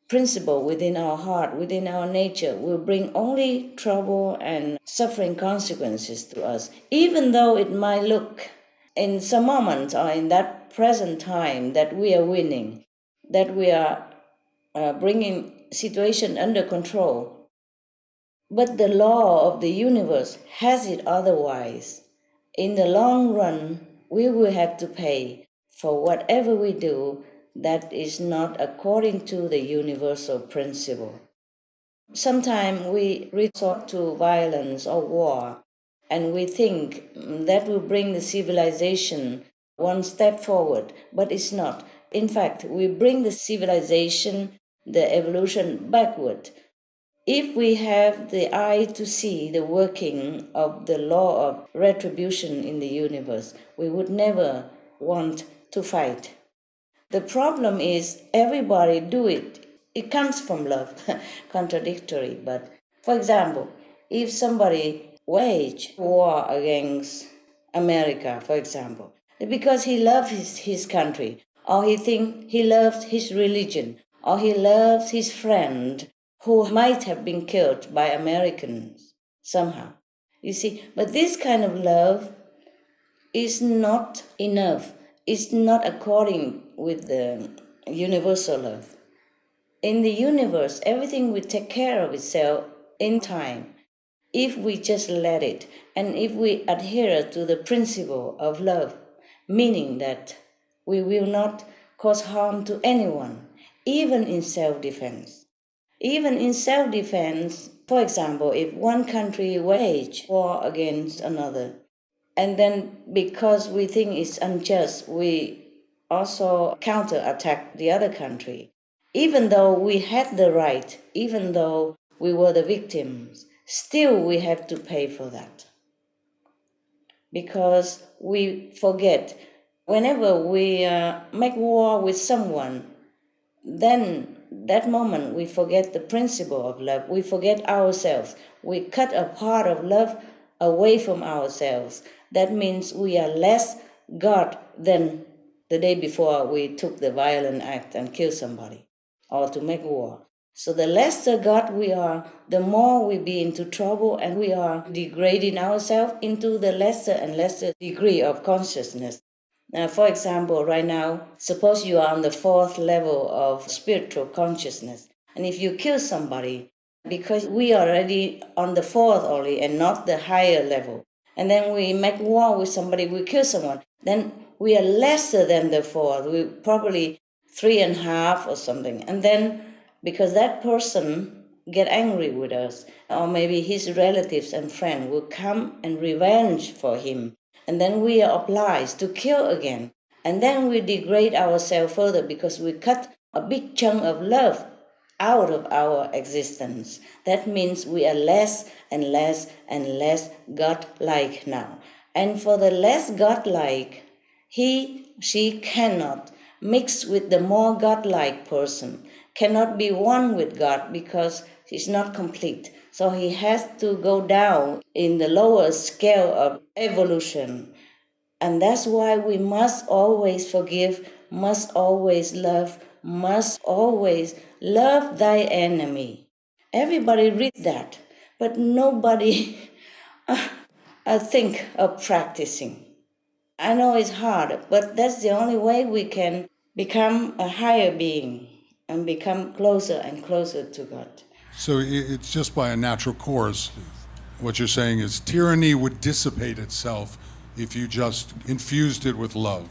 principle within our heart, within our nature, will bring only trouble and suffering consequences to us, even though it might look in some moment or in that present time that we are winning, that we are bringing situation under control. But the law of the universe has it otherwise. In the long run, we will have to pay for whatever we do that is not according to the universal principle. Sometimes we resort to violence or war, and we think that will bring the civilization one step forward, but it's not. In fact, we bring the civilization, the evolution backward. If we have the eye to see the working of the law of retribution in the universe, we would never want to fight. The problem is everybody do it. It comes from love, contradictory. But for example, if somebody wage war against America, for example, because he loves his country, or he thinks he loves his religion, or he loves his friend, who might have been killed by Americans somehow. You see, but this kind of love is not enough. It's not according with the universal love. In the universe, everything will take care of itself in time if we just let it, and if we adhere to the principle of love, meaning that we will not cause harm to anyone, even in self-defense. Even in self-defense, for example, if one country wage war against another, and then because we think it's unjust, we also counterattack the other country. Even though we had the right, even though we were the victims, still we have to pay for that. Because we forget, whenever we make war with someone, then that moment we forget the principle of love. We forget ourselves. We cut a part of love away from ourselves. That means we are less God than the day before we took the violent act and killed somebody or to make war. So the lesser God we are, the more we be into trouble, and we are degrading ourselves into the lesser and lesser degree of consciousness. For example, right now, suppose you are on the 4th level of spiritual consciousness, and if you kill somebody, because we are already on the 4th only and not the higher level, and then we make war with somebody, we kill someone, then we are lesser than the 4th, we probably 3.5 or something, and then because that person get angry with us, or maybe his relatives and friends will come and revenge for him, and then we are obliged to kill again, and then we degrade ourselves further because we cut a big chunk of love out of our existence. That means we are less and less and less God-like now. And for the less God-like, she cannot mix with the more God-like person, cannot be one with God because he's not complete. So he has to go down in the lower scale of evolution. And that's why we must always forgive, must always love, must always love thy enemy. Everybody read that, but nobody think of practicing. I know it's hard, but that's the only way we can become a higher being and become closer and closer to God. So it's just by a natural course. What you're saying is tyranny would dissipate itself if you just infused it with love.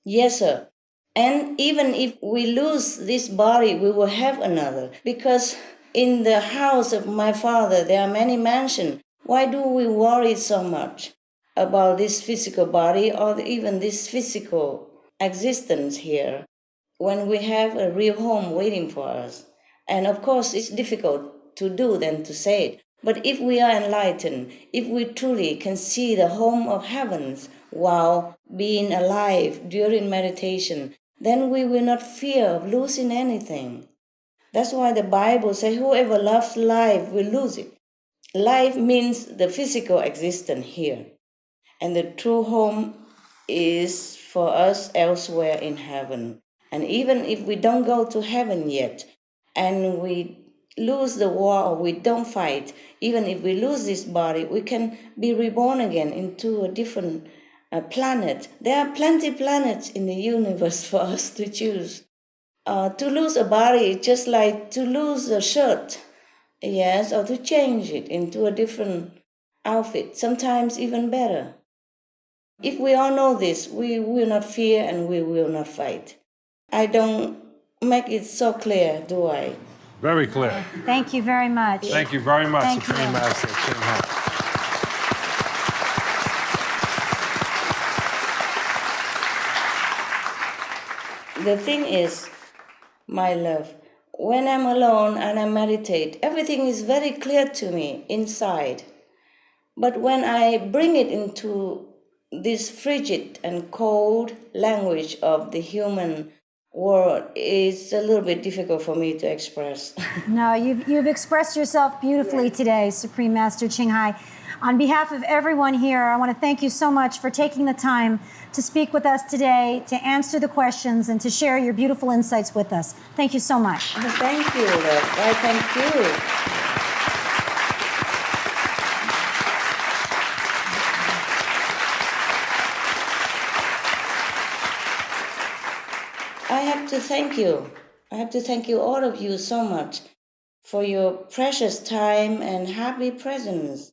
Yes, sir. And even if we lose this body, we will have another. Because in the house of my Father, there are many mansions. Why do we worry so much about this physical body or even this physical existence here when we have a real home waiting for us? And of course, it's difficult to do than to say it. But if we are enlightened, if we truly can see the home of heavens while being alive during meditation, then we will not fear of losing anything. That's why the Bible says whoever loves life will lose it. Life means the physical existence here. And the true home is for us elsewhere in heaven. And even if we don't go to heaven yet, and we lose the war or we don't fight, even if we lose this body, we can be reborn again into a different planet. There are plenty of planets in the universe for us to choose. To lose a body is just like to lose a shirt, yes, or to change it into a different outfit, sometimes even better. If we all know this, we will not fear and we will not fight. I don't make it so clear, do I? Very clear. Thank you very much. Thank you very much, Thank Supreme you. Master Ching Hai. The thing is, my love, when I'm alone and I meditate, everything is very clear to me inside. But when I bring it into this frigid and cold language of the human world, it's a little bit difficult for me to express. No, you've expressed yourself beautifully today, Supreme Master Ching Hai. On behalf of everyone here, I want to thank you so much for taking the time to speak with us today, to answer the questions, and to share your beautiful insights with us. Thank you so much. Thank you, love. I thank you. I have to thank you. I have to thank you, all of you, so much for your precious time and happy presence.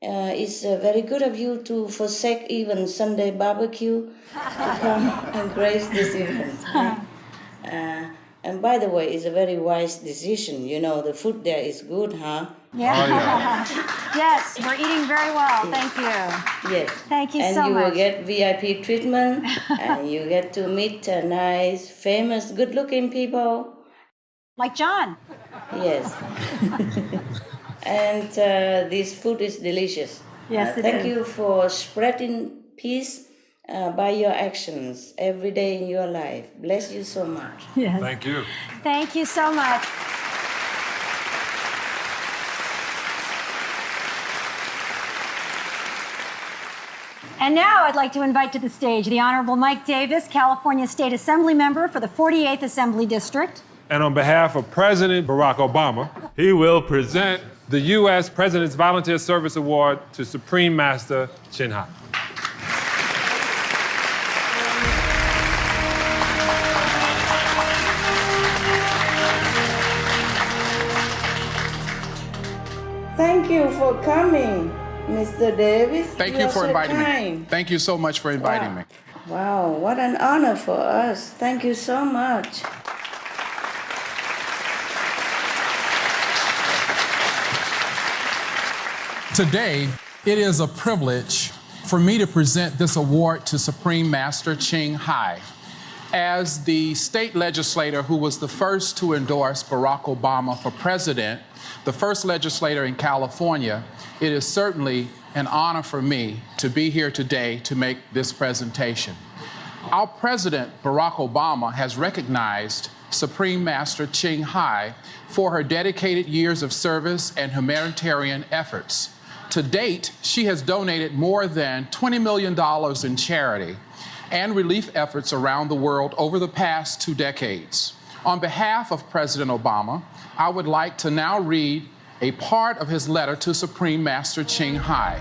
It's very good of you to forsake even Sunday barbecue to come and grace this event. And by the way, it's a very wise decision. You know, the food there is good, huh? Yeah. Oh, yeah. Yes, we're eating very well. Thank you. Yes. Thank you and so you much. will get VIP treatment, and you get to meet nice, famous, good-looking people. Like John. Yes. And this food is delicious. Yes, it Thank is. you for spreading peace by your actions every day in your life. Bless you so much. Yes. Thank you. Thank you so much. And now I'd like to invite to the stage the Honorable Mike Davis, California State Assembly member for the 48th Assembly District. And on behalf of President Barack Obama, he will present the U.S. President's Volunteer Service Award to Supreme Master Chin Hai. Thank you for coming, Mr. Davis. Thank you for inviting me. Thank you so much for inviting me. Wow, what an honor for us. Thank you so much. Today, it is a privilege for me to present this award to Supreme Master Chin Hai. As the state legislator who was the first to endorse Barack Obama for president, the first legislator in California, it is certainly an honor for me to be here today to make this presentation. Our president, Barack Obama, has recognized Supreme Master Chin Hai for her dedicated years of service and humanitarian efforts. To date, she has donated more than $20 million in charity and relief efforts around the world over the past 2 decades. On behalf of President Obama, I would like to now read a part of his letter to Supreme Master Chin Hai.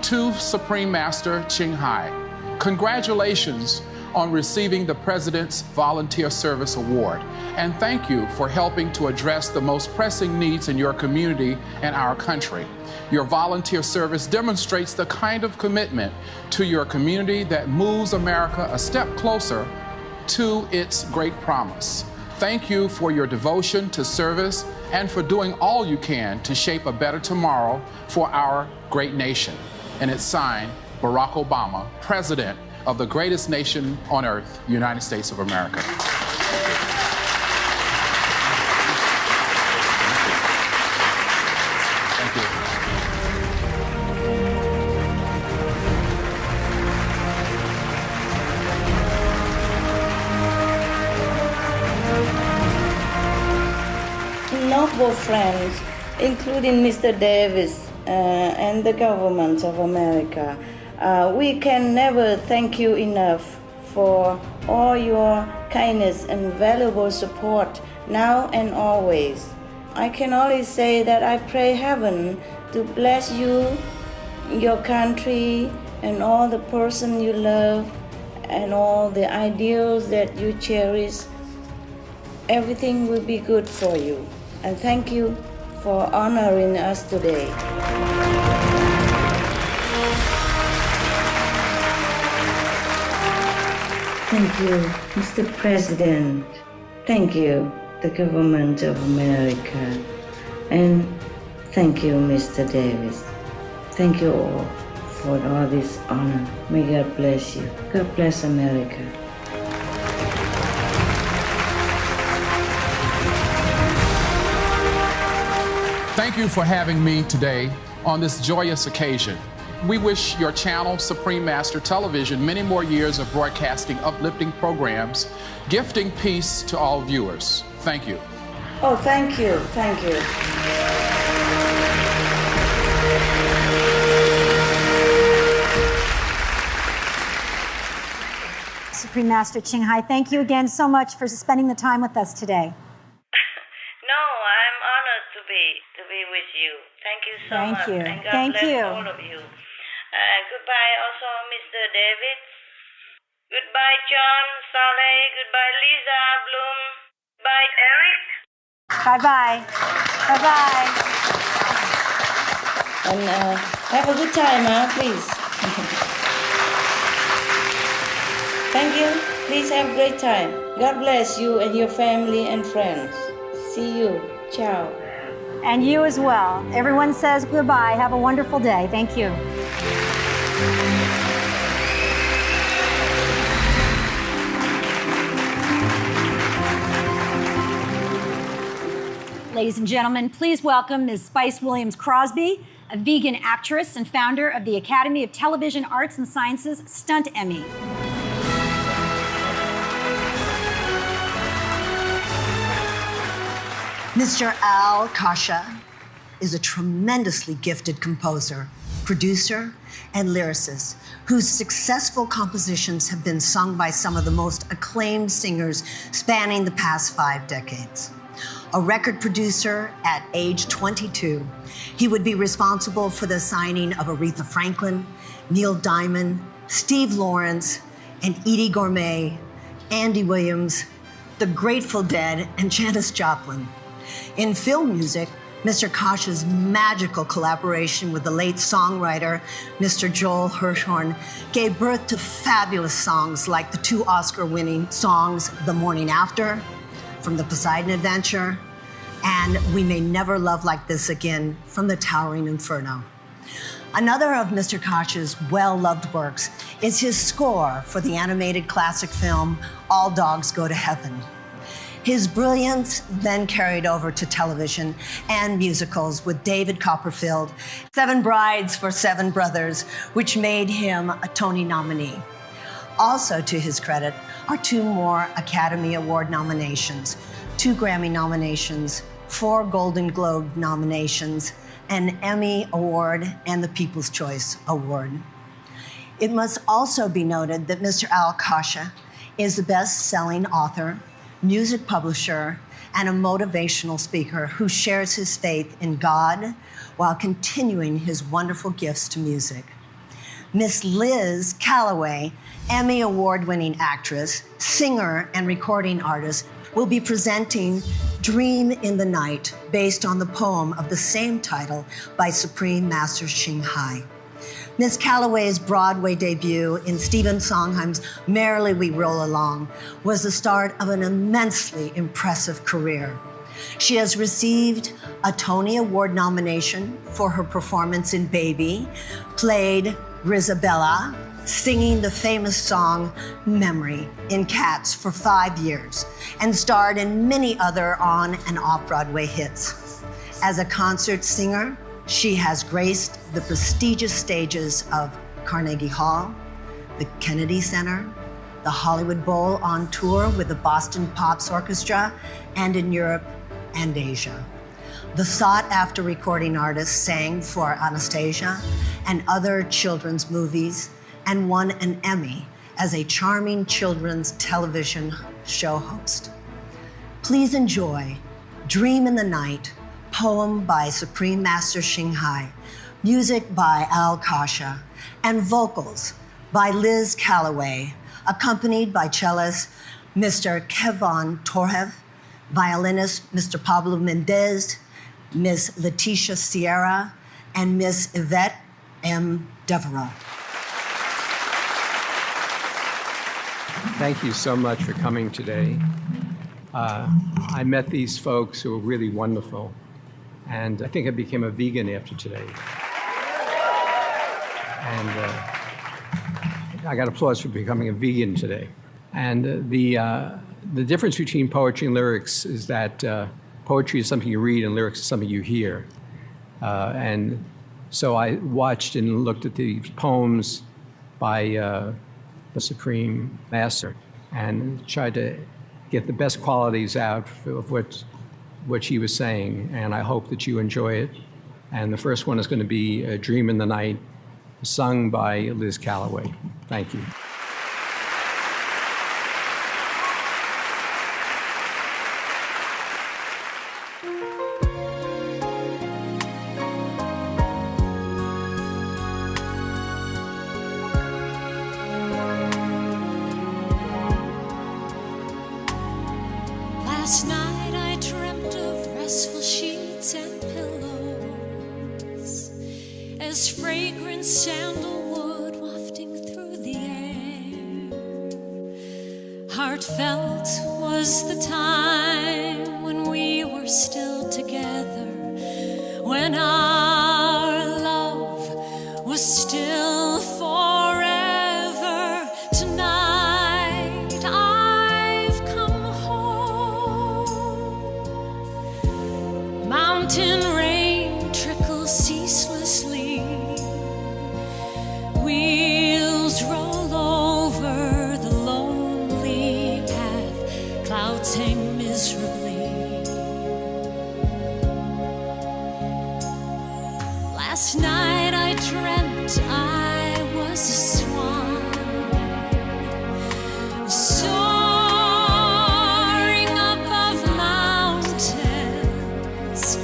To Supreme Master Chin Hai, congratulations on receiving the President's Volunteer Service Award, and thank you for helping to address the most pressing needs in your community and our country. Your volunteer service demonstrates the kind of commitment to your community that moves America a step closer to its great promise. Thank you for your devotion to service and for doing all you can to shape a better tomorrow for our great nation. And it's signed, Barack Obama, President of the greatest nation on earth, United States of America. Thank you. Noble friends, including Mr. Davis and the government of America, we can never thank you enough for all your kindness and valuable support now and always. I can only say that I pray heaven to bless you, your country, and all the person you love, and all the ideals that you cherish. Everything will be good for you. And thank you for honoring us today. Thank you, Mr. President. Thank you, the government of America. And thank you, Mr. Davis. Thank you all for all this honor. May God bless you. God bless America. Thank you for having me today on this joyous occasion. We wish your channel, Supreme Master Television, many more years of broadcasting uplifting programs, gifting peace to all viewers. Thank you. Oh, thank you. Thank you. Supreme Master Chin Hai, thank you again so much for spending the time with us today. No, I'm honored to be with you. Thank you so Thank much. you. And God Thank bless you. all of you. Goodbye also, Mr. David. Goodbye, John, Saleh. Goodbye, Lisa, Bloom. Bye, Eric. Bye-bye. Bye-bye. And have a good time, please. Thank you. Please have a great time. God bless you and your family and friends. See you. Ciao. And you as well. Everyone says goodbye. Have a wonderful day. Thank you. Ladies and gentlemen, please welcome Ms. Spice Williams Crosby, a vegan actress and founder of the Academy of Television Arts and Sciences Stunt Emmy. Mr. Al Kasha is a tremendously gifted composer, producer, and lyricist whose successful compositions have been sung by some of the most acclaimed singers spanning the past 5 decades. A record producer at age 22, he would be responsible for the signing of Aretha Franklin, Neil Diamond, Steve Lawrence, and Edie Gourmet, Andy Williams, The Grateful Dead, and Janis Joplin. In film music, Mr. Kasha's magical collaboration with the late songwriter, Mr. Joel Hirshhorn, gave birth to fabulous songs like the 2 Oscar-winning songs, The Morning After, from the Poseidon Adventure, and We May Never Love Like This Again, from the Towering Inferno. Another of Mr. Kasha's well-loved works is his score for the animated classic film, All Dogs Go to Heaven. His brilliance then carried over to television and musicals with David Copperfield, 7 Brides for 7 Brothers, which made him a Tony nominee. Also to his credit are 2 more Academy Award nominations, 2 Grammy nominations, 4 Golden Globe nominations, an Emmy Award, and the People's Choice Award. It must also be noted that Mr. Al Kasha is the best-selling author, music publisher, and a motivational speaker who shares his faith in God while continuing his wonderful gifts to music. Miss Liz Callaway, Emmy Award-winning actress, singer, and recording artist, will be presenting Dream in the Night, based on the poem of the same title by Supreme Master Ching Hai. Miss Callaway's Broadway debut in Stephen Sondheim's Merrily We Roll Along was the start of an immensely impressive career. She has received a Tony Award nomination for her performance in Baby, played Grisabella, singing the famous song Memory in Cats for 5 years, and starred in many other on and off-Broadway hits. As a concert singer, she has graced the prestigious stages of Carnegie Hall, the Kennedy Center, the Hollywood Bowl on tour with the Boston Pops Orchestra, and in Europe and Asia. The sought-after recording artist sang for Anastasia and other children's movies and won an Emmy as a charming children's television show host. Please enjoy Dream in the Night, poem by Supreme Master Ching Hai, music by Al Kasha, and vocals by Liz Callaway, accompanied by cellist Mr. Kevon Torhev, violinist Mr. Pablo Mendez, Miss Leticia Sierra, and Miss Yvette M. Devereaux. Thank you so much for coming today. I met these folks who were really wonderful, and I think I became a vegan after today. And I got applause for becoming a vegan today. And the difference between poetry and lyrics is that poetry is something you read and lyrics is something you hear. And so I watched and looked at the poems by the Supreme Master and tried to get the best qualities out of what she was saying, and I hope that you enjoy it. And the first one is going to be A Dream in the Night, sung by Liz Callaway. Thank you. There's fragrant sandalwood wafting through the air. Heartfelt was the time when we were still together, when our love was still forever. Tonight I've come home. Mountain rain trickles ceaselessly. Wheels roll over the lonely path. Clouds hang miserably. Last night I dreamt I was a swan, soaring above mountains,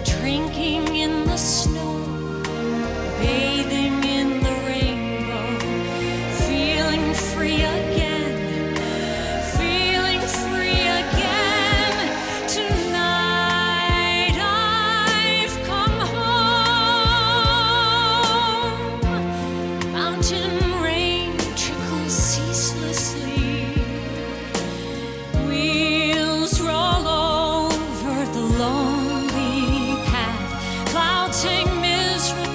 drinking in the snow, bathing in the rainbow, feeling free again, feeling free again. Tonight I've come home. Mountain rain trickles ceaselessly. Wheels roll over the lonely path. Clouds hang miserably.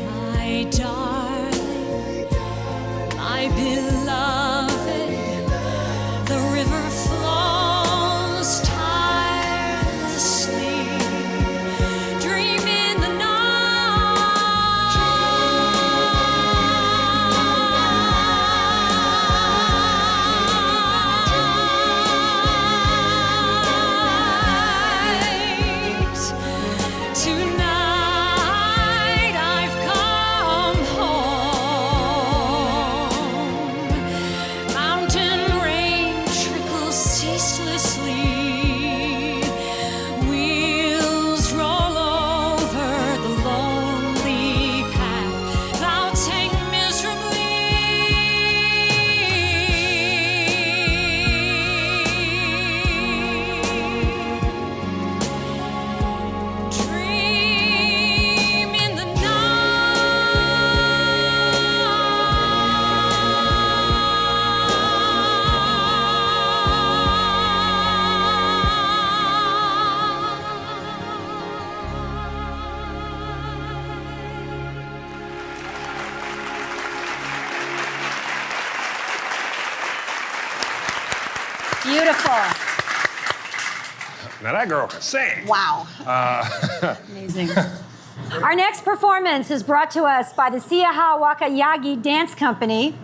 My darling, my beloved, the river flows tirelessly. Dream in the night. Tonight I've come home. Mountain rain trickles ceaselessly. Wheels roll over the lonely path. Clouds hang miserably. Dream in the Beautiful. Now that girl can sing. Wow. Amazing. Our next performance is brought to us by the Siaha Wakayagi Dance Company,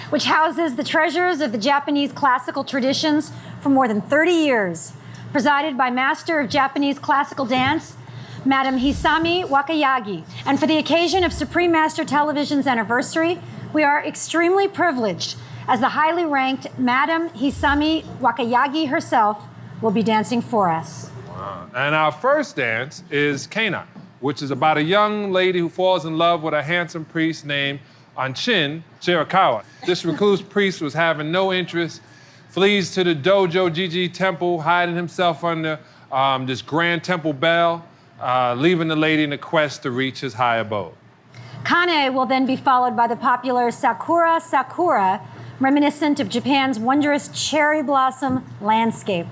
which houses the treasures of the Japanese classical traditions for more than 30 years. Presided by Master of Japanese Classical Dance, Madam Hisami Wakayagi. And for the occasion of Supreme Master Television's anniversary, we are extremely privileged as the highly ranked Madam Hisami Wakayagi herself will be dancing for us. And our first dance is Keina, which is about a young lady who falls in love with a handsome priest named Anshin Shirakawa. This recluse priest was having no interest, flees to the Dojo Jiji temple, hiding himself under this grand temple bell, leaving the lady in a quest to reach his high abode. Kane will then be followed by the popular Sakura Sakura, reminiscent of Japan's wondrous cherry blossom landscape.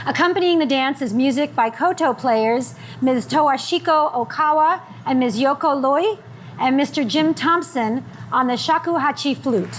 Accompanying the dance is music by koto players Ms. Toashiko Okawa and Ms. Yoko Loi, and Mr. Jim Thompson on the shakuhachi flute.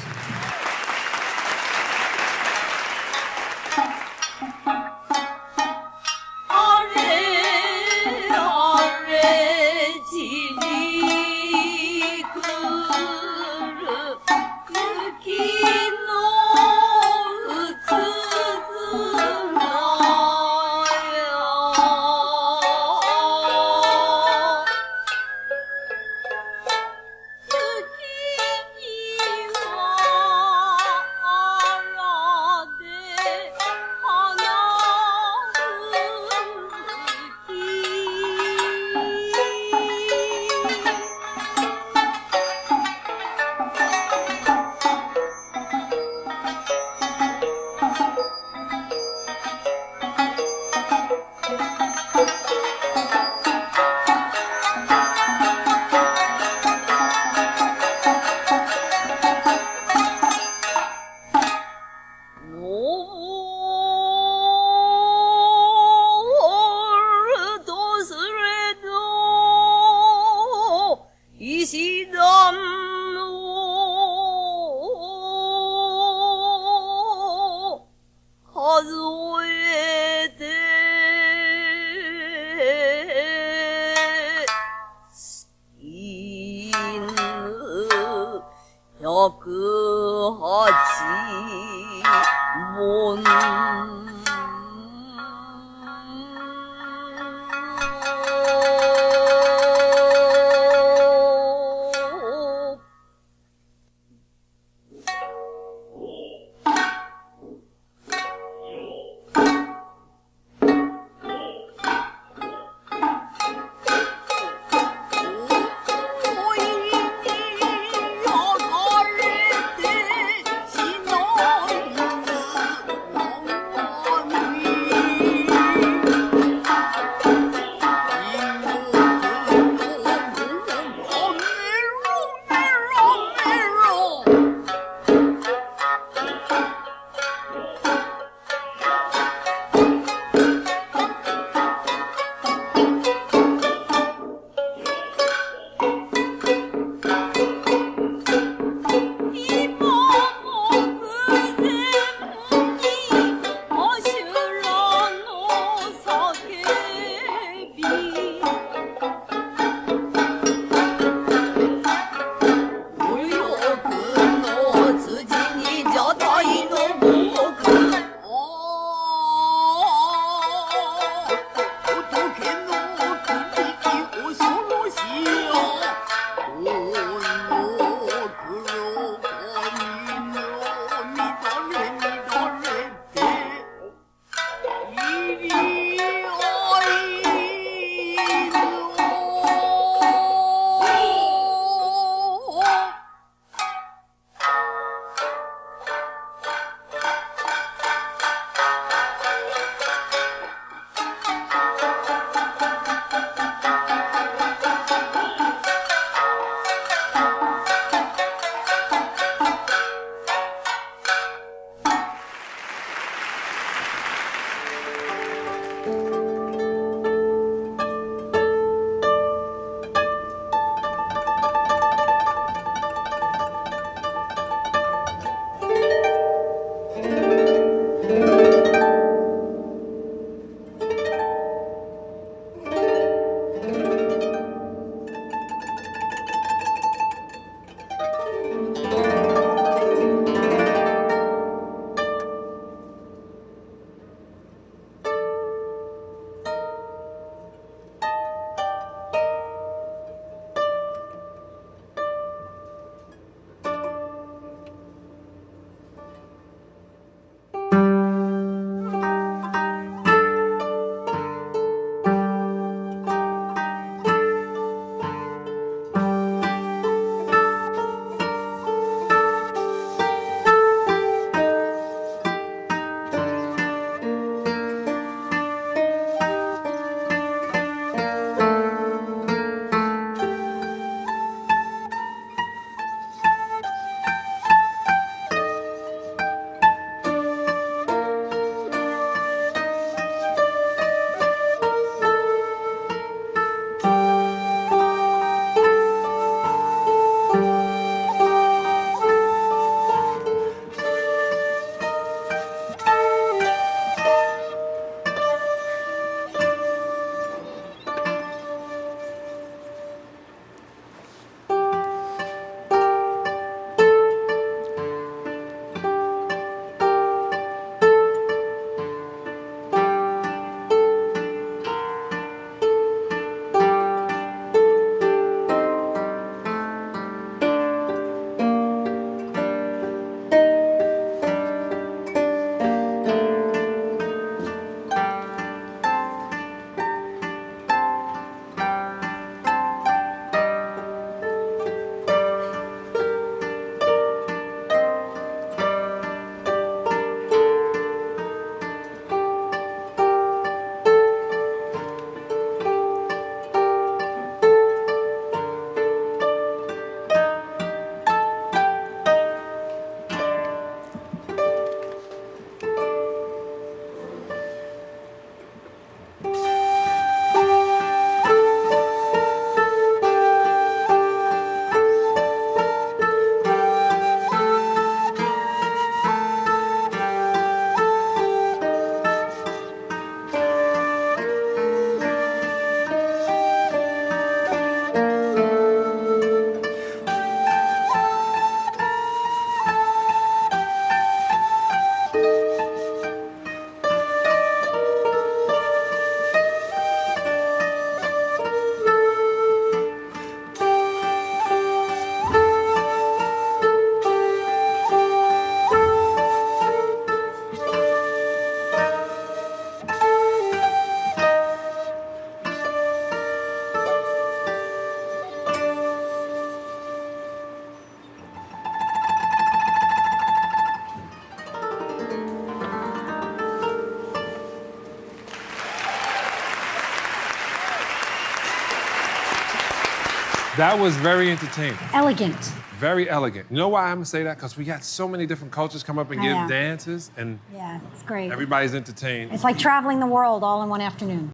That was very entertaining. Elegant. Very elegant. You know why I'm gonna say that? Because we got so many different cultures come up and I give know. dances, and Yeah, it's great. everybody's entertained. It's like traveling the world all in one afternoon.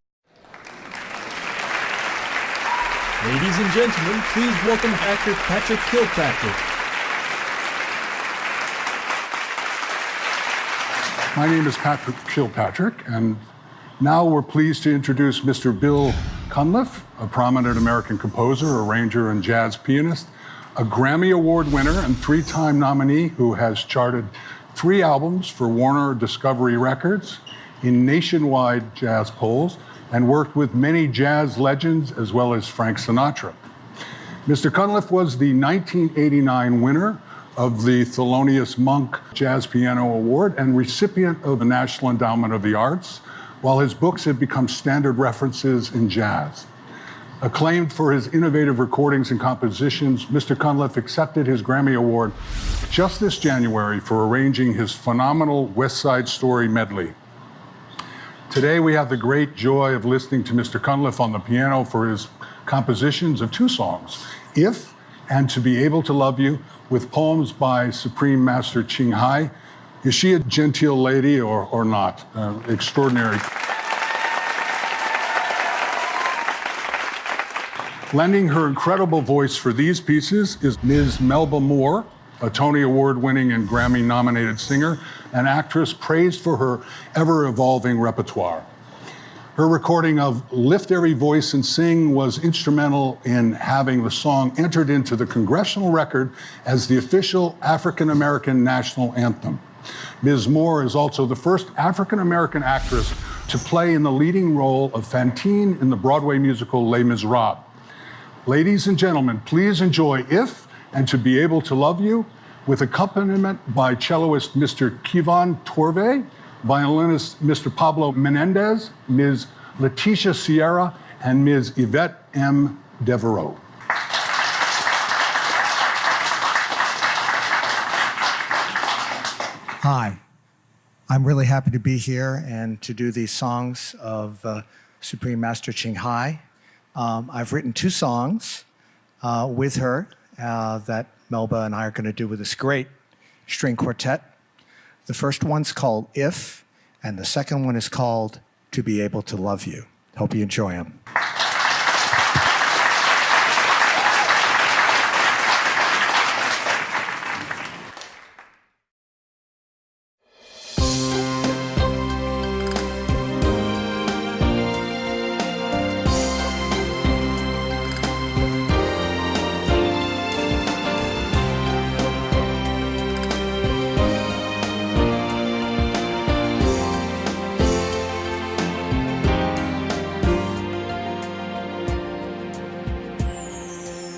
Ladies and gentlemen, please welcome actor Patrick Kilpatrick. My name is Patrick Kilpatrick, and now we're pleased to introduce Mr. Bill Cunliffe, a prominent American composer, arranger, and jazz pianist, a Grammy Award winner and 3-time nominee who has charted 3 albums for Warner Discovery Records in nationwide jazz polls and worked with many jazz legends as well as Frank Sinatra. Mr. Cunliffe was the 1989 winner of the Thelonious Monk Jazz Piano Award and recipient of the National Endowment of the Arts, while his books have become standard references in jazz. Acclaimed for his innovative recordings and compositions, Mr. Cunliffe accepted his Grammy Award just this January for arranging his phenomenal West Side Story medley. Today, we have the great joy of listening to Mr. Cunliffe on the piano for his compositions of 2 songs, If and To Be Able to Love You, with poems by Supreme Master Ching Hai. Is she a genteel lady or not? Extraordinary. Lending her incredible voice for these pieces is Ms. Melba Moore, a Tony Award-winning and Grammy-nominated singer and actress praised for her ever-evolving repertoire. Her recording of Lift Every Voice and Sing was instrumental in having the song entered into the congressional record as the official African-American national anthem. Ms. Moore is also the first African-American actress to play in the leading role of Fantine in the Broadway musical Les Miserables. Ladies and gentlemen, please enjoy If and To Be Able to Love You, with accompaniment by celloist Mr. Kivan Torve, violinist Mr. Pablo Menendez, Ms. Leticia Sierra, and Ms. Yvette M. Devereaux. Hi, I'm really happy to be here and to do these songs of Supreme Master Ching Hai. I've written 2 songs with her that Melba and I are going to do with this great string quartet. The first one's called If, and the second one is called To Be Able to Love You. Hope you enjoy them.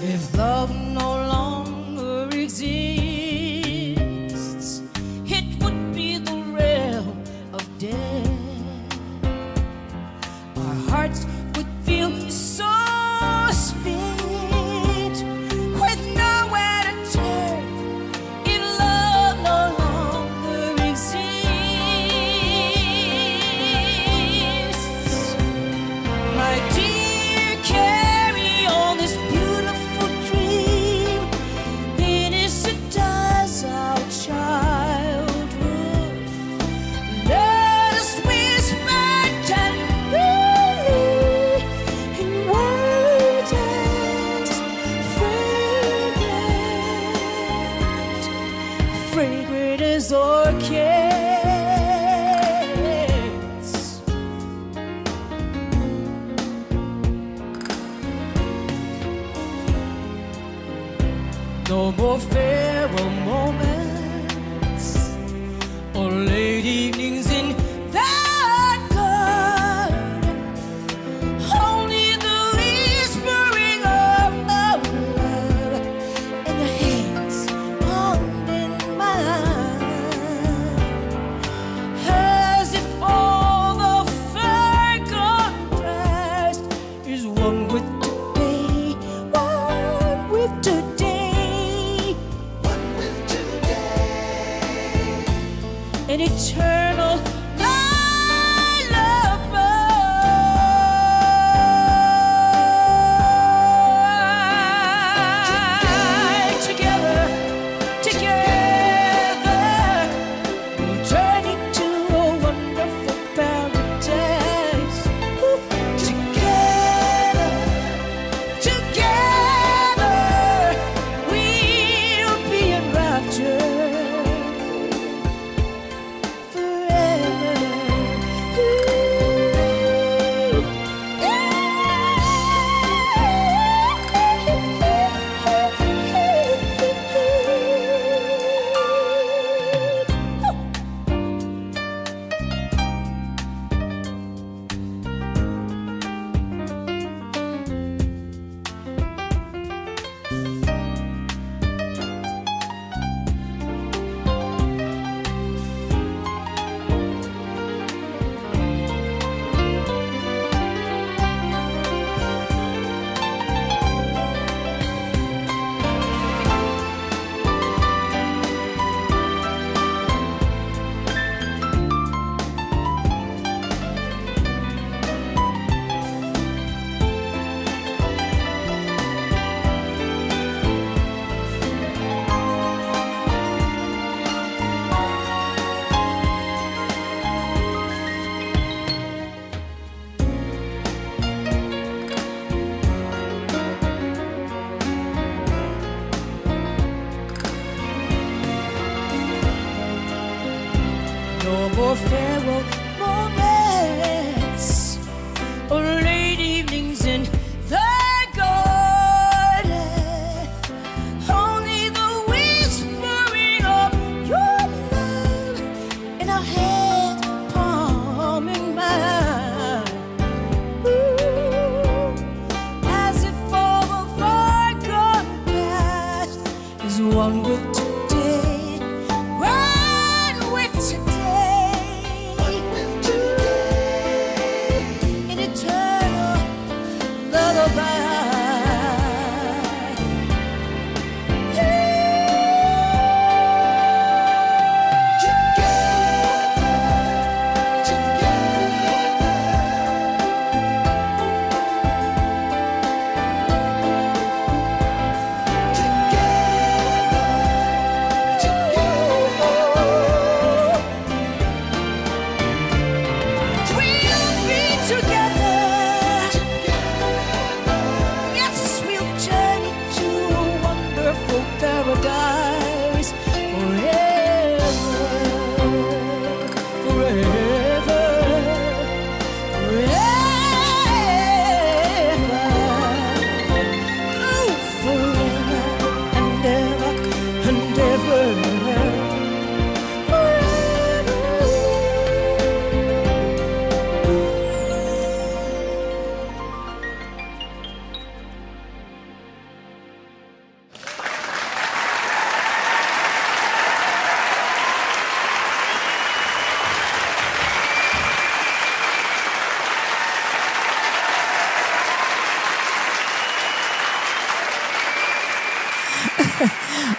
If love no longer exists, it would be the realm of death. Our hearts would feel so spent with nowhere to turn. If love no longer exists, my dear, carry on this beautiful dream, innocent as our childhood. Let us whisper tenderly in words as fragrant as orchids. No more farewell moments or late evenings in that garden. Only the whispering of love and the hands holding mine, as if all the fair contrast is one with today, one with today.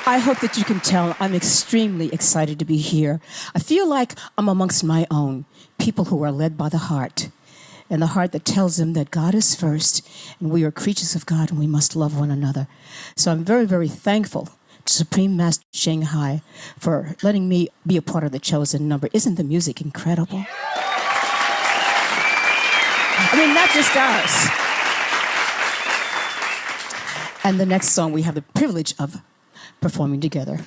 I hope that you can tell I'm extremely excited to be here. I feel like I'm amongst my own, people who are led by the heart, and the heart that tells them that God is first, and we are creatures of God, and we must love one another. So I'm very, very thankful to Supreme Master Ching Hai for letting me be a part of the chosen number. Isn't the music incredible? I mean, not just ours. And the next song we have the privilege of performing together.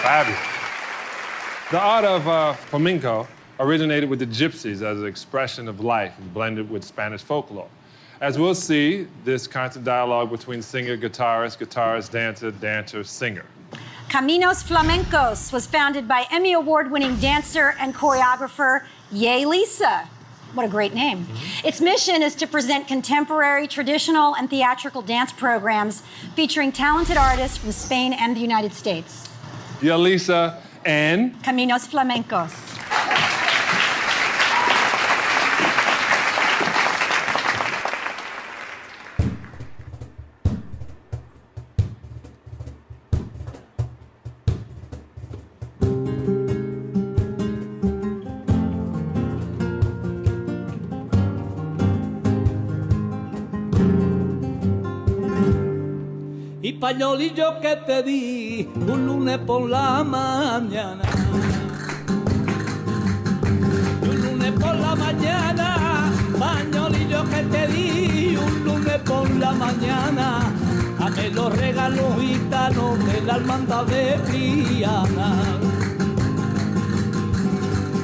Fabulous. The art of flamenco originated with the gypsies as an expression of life and blended with Spanish folklore. As we'll see, this constant dialogue between singer, guitarist, dancer, singer. Caminos Flamencos was founded by Emmy Award-winning dancer and choreographer Ye Lisa. What a great name. Its mission is to present contemporary, traditional, and theatrical dance programs featuring talented artists from Spain and the United States. Yalisa, and Caminos Flamencos. Y pañolillo que te di un lunes por la mañana. Y un lunes por la mañana, pañolillo que te di un lunes por la mañana. A me los regalos gitanos de la hermandad de Triana.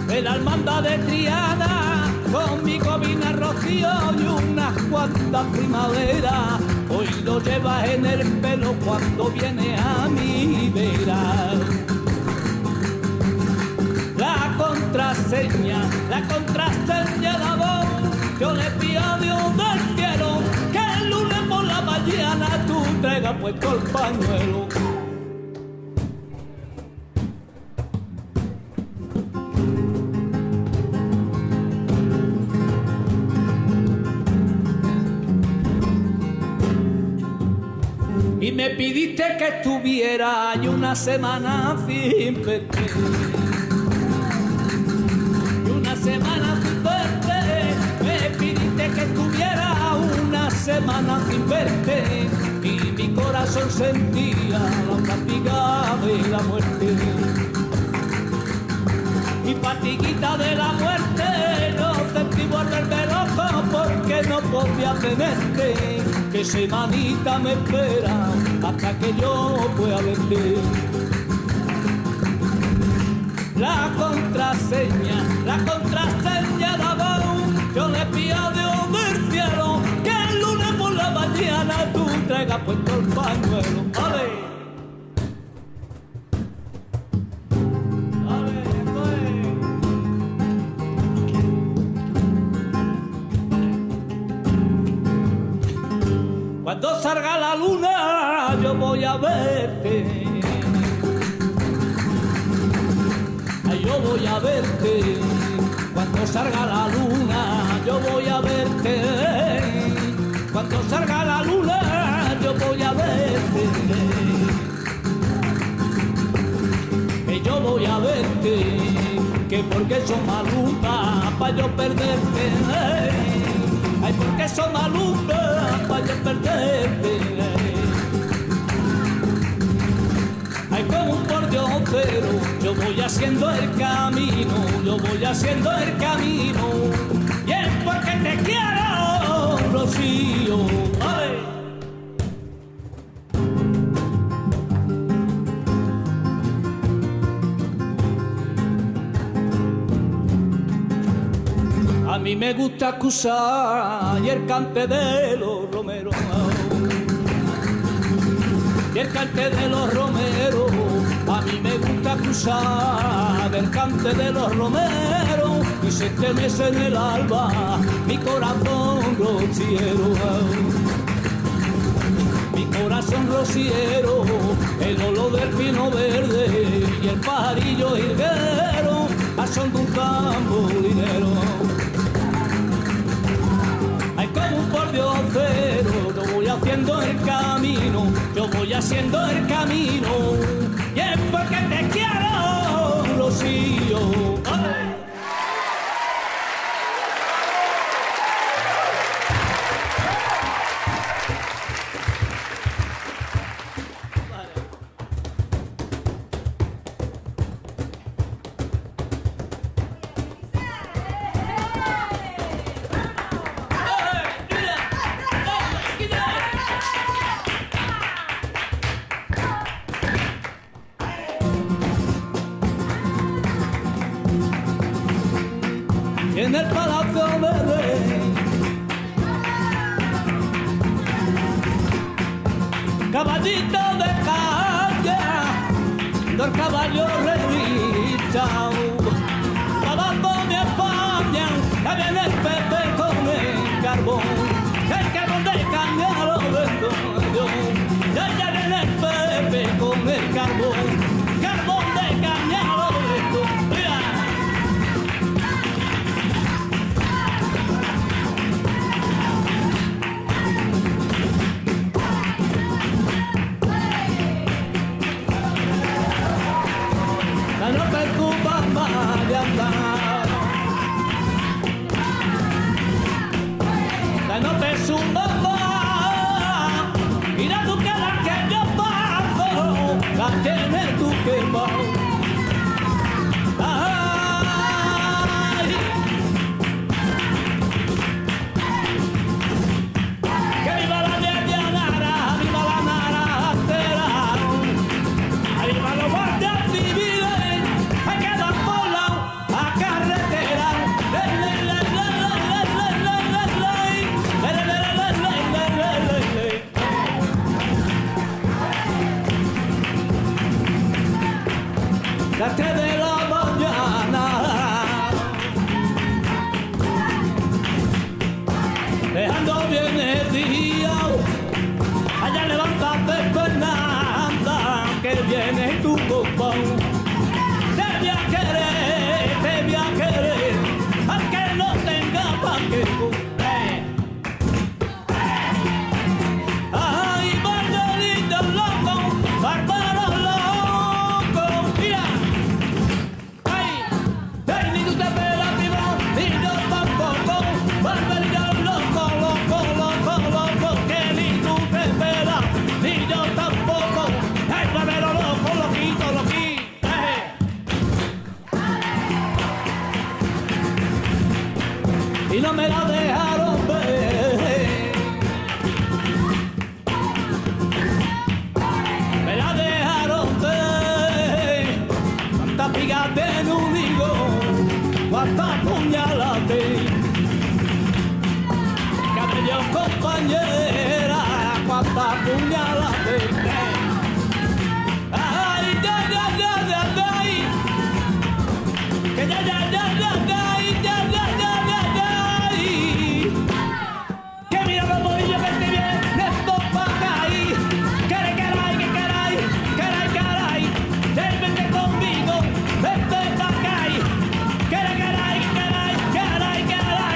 De la hermandad de Triana, conmigo vine a Rocío y unas cuantas primaveras. Hoy lo llevas en el pelo cuando viene a mi vera. La contraseña la voz, yo le pido a Dios del cielo que el lunes por la mañana tú traigas puesto el pañuelo. Y me pidiste que estuviera y una semana sin verte. Y una semana sin verte. Me pidiste que estuviera una semana sin verte. Y mi corazón sentía la fatiga de la muerte. Y fatiguita de la muerte, no sentí volverme loco porque no podía tenerte. Que semanita me espera hasta que yo pueda verte. La contraseña la voz, yo le pido a Dios del cielo que el lunes por la mañana tú traigas puesto el pañuelo. ¡Ale! Cuando salga la luna yo voy a verte. Ay, yo voy a verte. Cuando salga la luna yo voy a verte. Cuando salga la luna yo voy a verte. Que yo voy a verte. Que porque son malucas pa' yo perderte. Ay, porque son malucas pa' yo perderte. Ay, como un pordiosero, yo voy haciendo el camino, yo voy haciendo el camino. Y es porque te quiero, Rocío. ¡Ay! A mí me gusta escuchar y el cante de los romeros. Y el cante de los romeros. A mí me gusta escuchar el cante de los romeros. Y se estremece en el alba mi corazón rociero. Mi corazón rociero, el olor del pino verde y el pajarillo hilguero al son de un tamborilero. Ay, como un pordiosero, yo voy haciendo el camino, yo voy haciendo el camino, y es porque te quiero, Rocío. ¡Ay! En el palacio de rey, caballito de calle, del caballo revichao, abajo de España, que viene el Pepe con el carbón de caña lo vendo yo, ya viene el Pepe con el carbón su mamá. Mira tú que la que yo paso, la tienes tú que paso. Las 3 de la mañana, dejando bien el día, allá levántate Fernanda, que viene tu compa. Te voy a querer, aunque no tenga pa' que comer. Ay, Barbarito loco, Bárbaro loco, mira. Ay, ni tú te pelas prima, ni yo tampoco. Barbarito loco, loco, loco, loco, que ni tú te pelas, ni yo tampoco. Ay, Barbaro loco, loquito, loquito. Y no me la dejaron ver. Me la dejaron ver. Cuántas pigas de nudigo, cuántas puñaladas. Cabello compañera, cuántas puñaladas. Ay, ya, ay. Que ya, ay, ya. Que mira los bolillos que te vienen estos pa' acá. Caray, vente conmigo, vente pa' acá. Caray,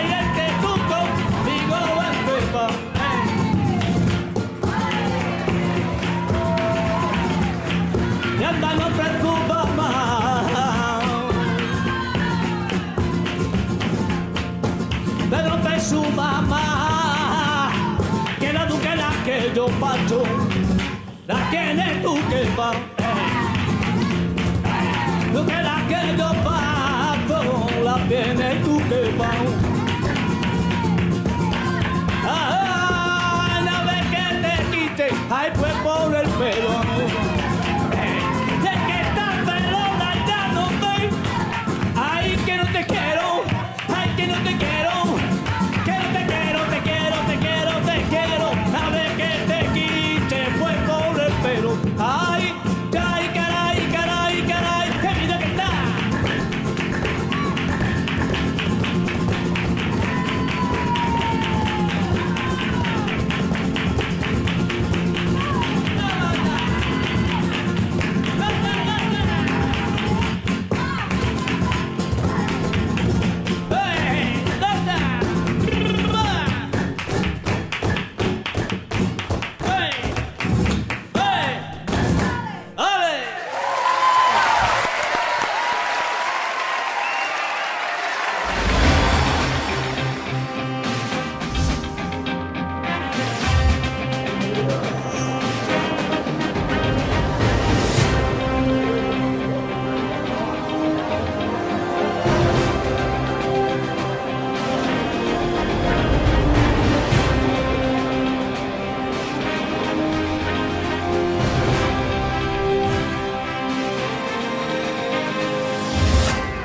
vente tú conmigo, vente pa' acá. Y anda, no preocupa más de donde su mamá, que la que yo pacho, la tienes tú que va. Lo que la que yo pacho, la tienes tú que va. Una vez que te quite, ay pues por el pelo. De que estás pelona ya no estoy. Ay que no te quiero, ay que no te quiero. Ay, caray, qué vida que está.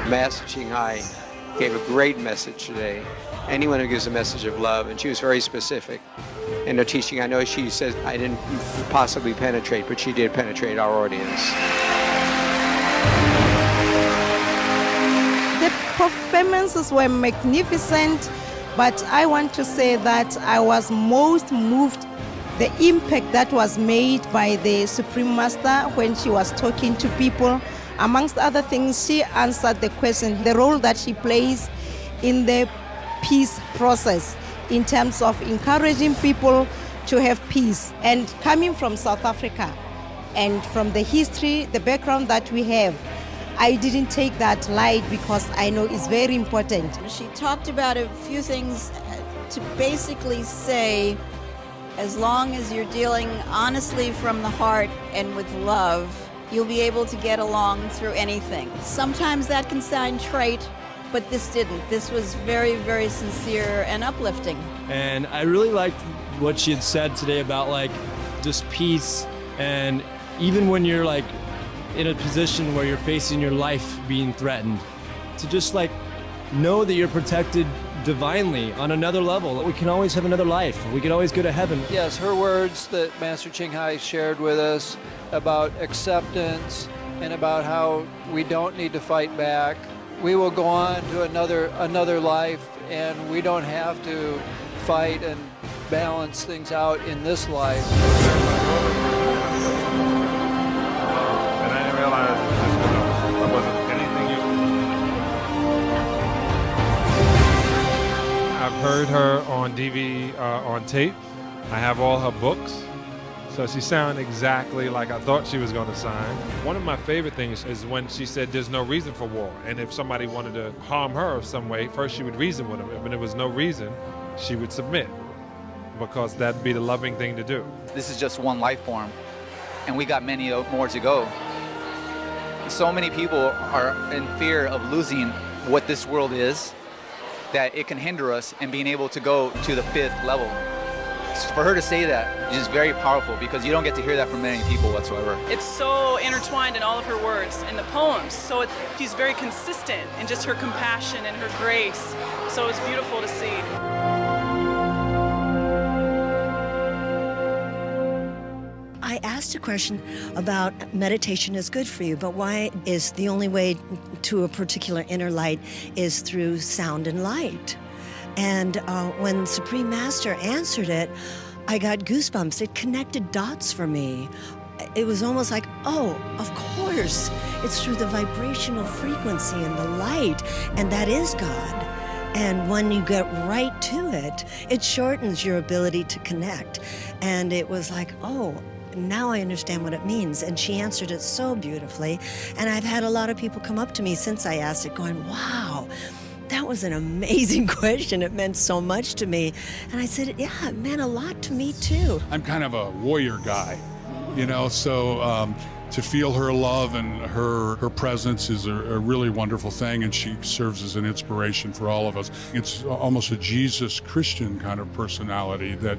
Master Ching Hai gave a great message today. Anyone who gives a message of love, and she was very specific in her teaching. I know she says I didn't possibly penetrate, but she did penetrate our audience. The performances were magnificent, but I want to say that I was most moved the impact that was made by the Supreme Master when she was talking to people. Amongst other things, she answered the question, the role that she plays in the peace process in terms of encouraging people to have peace. And coming from South Africa and from the history, the background that we have, I didn't take that light because I know it's very important. She talked about a few things to basically say, as long as you're dealing honestly from the heart and with love, you'll be able to get along through anything. Sometimes that can sound trite, but this didn't. This was very, very sincere and uplifting. And I really liked what she had said today about like just peace, and even when you're like in a position where you're facing your life being threatened, to just like know that you're protected divinely on another level. We can always have another life. We can always go to heaven. Yes, her words that Master Ching Hai shared with us about acceptance and about how we don't need to fight back. We will go on to another life, and we don't have to fight and balance things out in this life. And I didn't realize there wasn't anything you... I've heard her on DVD, on tape. I have all her books. So she sounded exactly like I thought she was going to sound. One of my favorite things is when she said there's no reason for war. And if somebody wanted to harm her some way, first she would reason with them. If there was no reason, she would submit, because that'd be the loving thing to do. This is just one life form, and we got many more to go. So many people are in fear of losing what this world is, that it can hinder us in being able to go to the 5th level. For her to say that is very powerful, because you don't get to hear that from many people whatsoever. It's so intertwined in all of her words in the poems, so she's very consistent in just her compassion and her grace, so it's beautiful to see. I asked a question about meditation is good for you, but why is the only way to a particular inner light is through sound and light? And when Supreme Master answered it, I got goosebumps. It connected dots for me. It was almost like, oh, of course, it's through the vibrational frequency and the light, and that is God. And when you get right to it, it shortens your ability to connect. And it was like, oh, now I understand what it means. And she answered it so beautifully. And I've had a lot of people come up to me since I asked it going, wow, that was an amazing question. It meant so much to me. And I said, yeah, it meant a lot to me too. I'm kind of a warrior guy, you know, so to feel her love and her presence is a really wonderful thing, and she serves as an inspiration for all of us. It's almost a Jesus Christian kind of personality that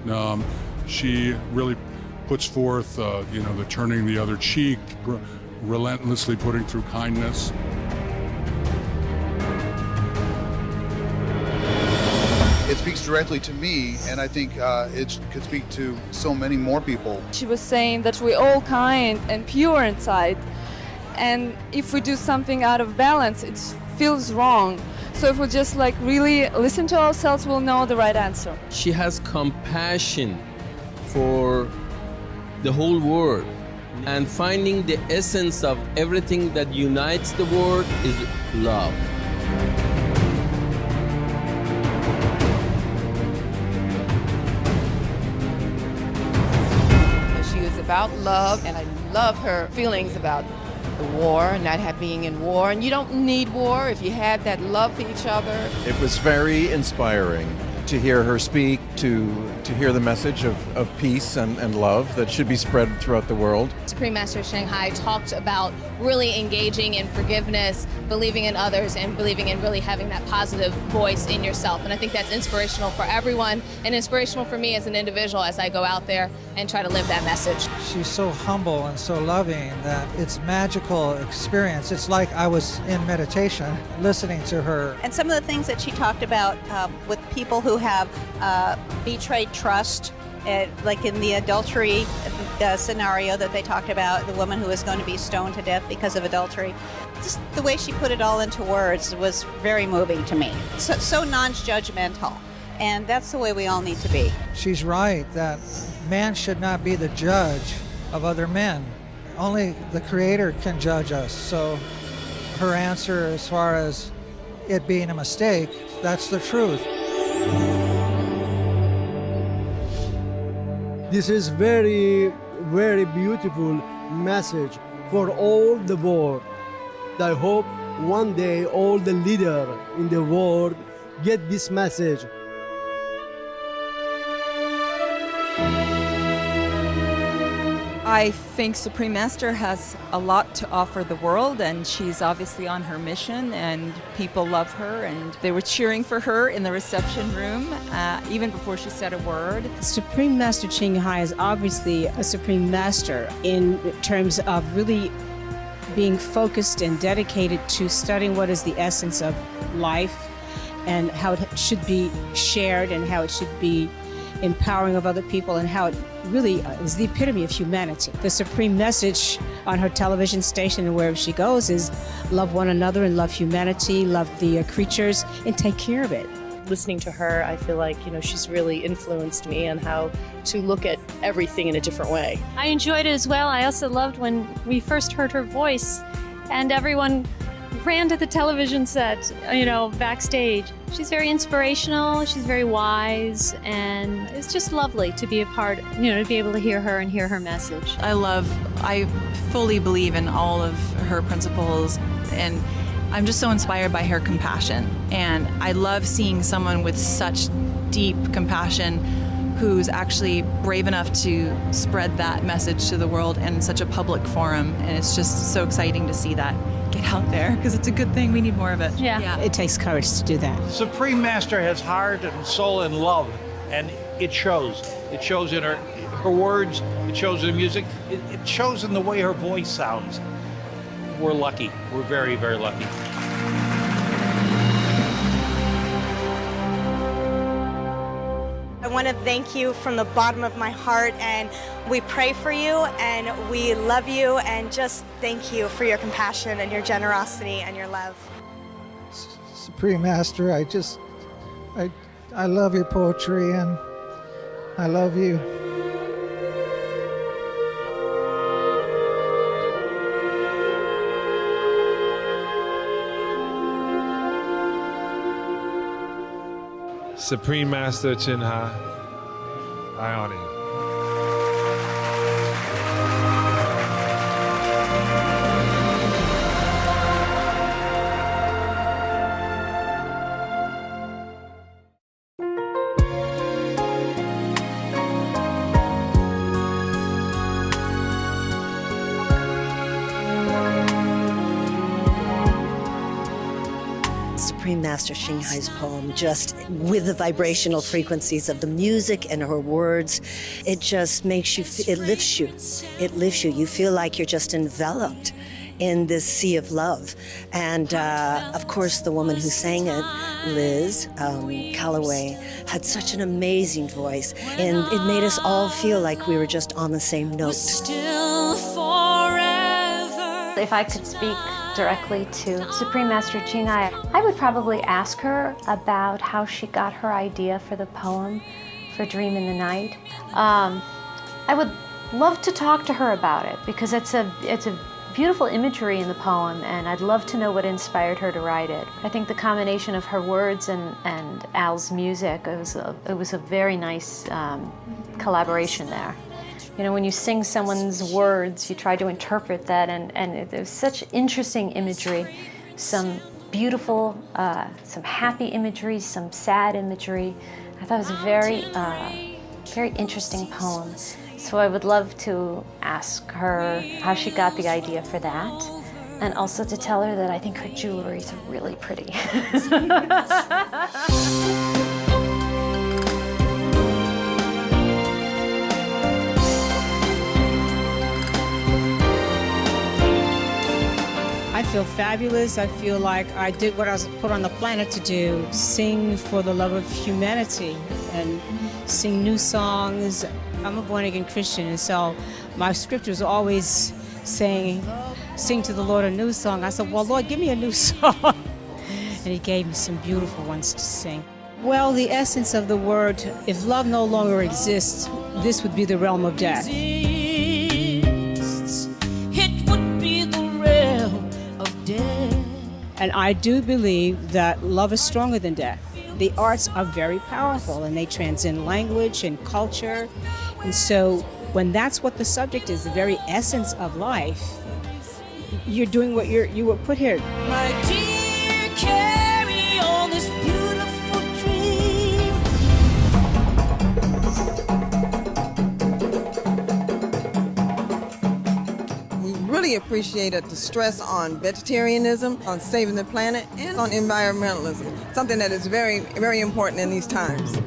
she really puts forth, you know, the turning the other cheek, relentlessly putting through kindness. It speaks directly to me, and I think it could speak to so many more people. She was saying that we're all kind and pure inside, and if we do something out of balance, it feels wrong. So if we just like really listen to ourselves, we'll know the right answer. She has compassion for the whole world, and finding the essence of everything that unites the world is love. She is about love, and I love her feelings about the war, not being in war. And you don't need war if you have that love for each other. It was very inspiring to hear her speak, to hear the message of peace and love that should be spread throughout the world. Supreme Master Ching Hai talked about really engaging in forgiveness, believing in others, and believing in really having that positive voice in yourself. And I think that's inspirational for everyone, and inspirational for me as an individual as I go out there and try to live that message. She's so humble and so loving that it's a magical experience. It's like I was in meditation listening to her. And some of the things that she talked about with people who have betrayed trust, like in the adultery scenario that they talked about, the woman who was going to be stoned to death because of adultery. Just the way she put it all into words was very moving to me. So non-judgmental. And that's the way we all need to be. She's right that man should not be the judge of other men. Only the Creator can judge us. So her answer as far as it being a mistake, that's the truth. This is very, very beautiful message for all the world. I hope one day all the leaders in the world get this message. I think Supreme Master has a lot to offer the world, and she's obviously on her mission, and people love her, and they were cheering for her in the reception room, even before she said a word. Supreme Master Ching Hai is obviously a Supreme Master in terms of really being focused and dedicated to studying what is the essence of life and how it should be shared and how it should be empowering of other people and how it really is the epitome of humanity. The supreme message on her television station and wherever she goes is love one another and love humanity, love the creatures, and take care of it. Listening to her, I feel like, she's really influenced me on how to look at everything in a different way. I enjoyed it as well. I also loved when we first heard her voice and everyone ran to the television set, backstage. She's very inspirational, she's very wise, and it's just lovely to be a part, to be able to hear her and hear her message. I fully believe in all of her principles, and I'm just so inspired by her compassion. And I love seeing someone with such deep compassion who's actually brave enough to spread that message to the world in such a public forum. And it's just so exciting to see that get out there, because it's a good thing. We need more of it. Yeah. It takes courage to do that. Supreme Master has heart and soul and love, and it shows. It shows in her words, it shows in music, it shows in the way her voice sounds. We're lucky. We're very, very lucky. I want to thank you from the bottom of my heart, and we pray for you and we love you, and just thank you for your compassion and your generosity and your love. Supreme Master, I love your poetry and I love you. Supreme Master Ching Hai, I honor you. Supreme Master Ching Hai's poem, just with the vibrational frequencies of the music and her words, it just makes you, it lifts you. It lifts you. You feel like you're just enveloped in this sea of love. And of course, the woman who sang it, Liz Calloway, had such an amazing voice. And it made us all feel like we were just on the same note. If I could speak directly to Supreme Master Ching Hai, I would probably ask her about how she got her idea for the poem for Dream in the Night. I would love to talk to her about it, because it's a beautiful imagery in the poem, and I'd love to know what inspired her to write it. I think the combination of her words and Al's music, it was a very nice collaboration there. When you sing someone's words, you try to interpret that, and there's such interesting imagery, some beautiful, some happy imagery, some sad imagery. I thought it was a very, very interesting poem. So I would love to ask her how she got the idea for that, and also to tell her that I think her jewelry is really pretty. I feel fabulous. I feel like I did what I was put on the planet to do, sing for the love of humanity and sing new songs. I'm a born-again Christian, and so my scriptures are always saying, sing to the Lord a new song. I said, well, Lord, give me a new song. And he gave me some beautiful ones to sing. Well, the essence of the word, if love no longer exists, this would be the realm of death. And I do believe that love is stronger than death. The arts are very powerful, and they transcend language and culture. And so when that's what the subject is, the very essence of life, you're doing what you were put here. My dear, carry on this beautiful dream. really appreciated the stress on vegetarianism, on saving the planet, and on environmentalism, something that is very, very important in these times.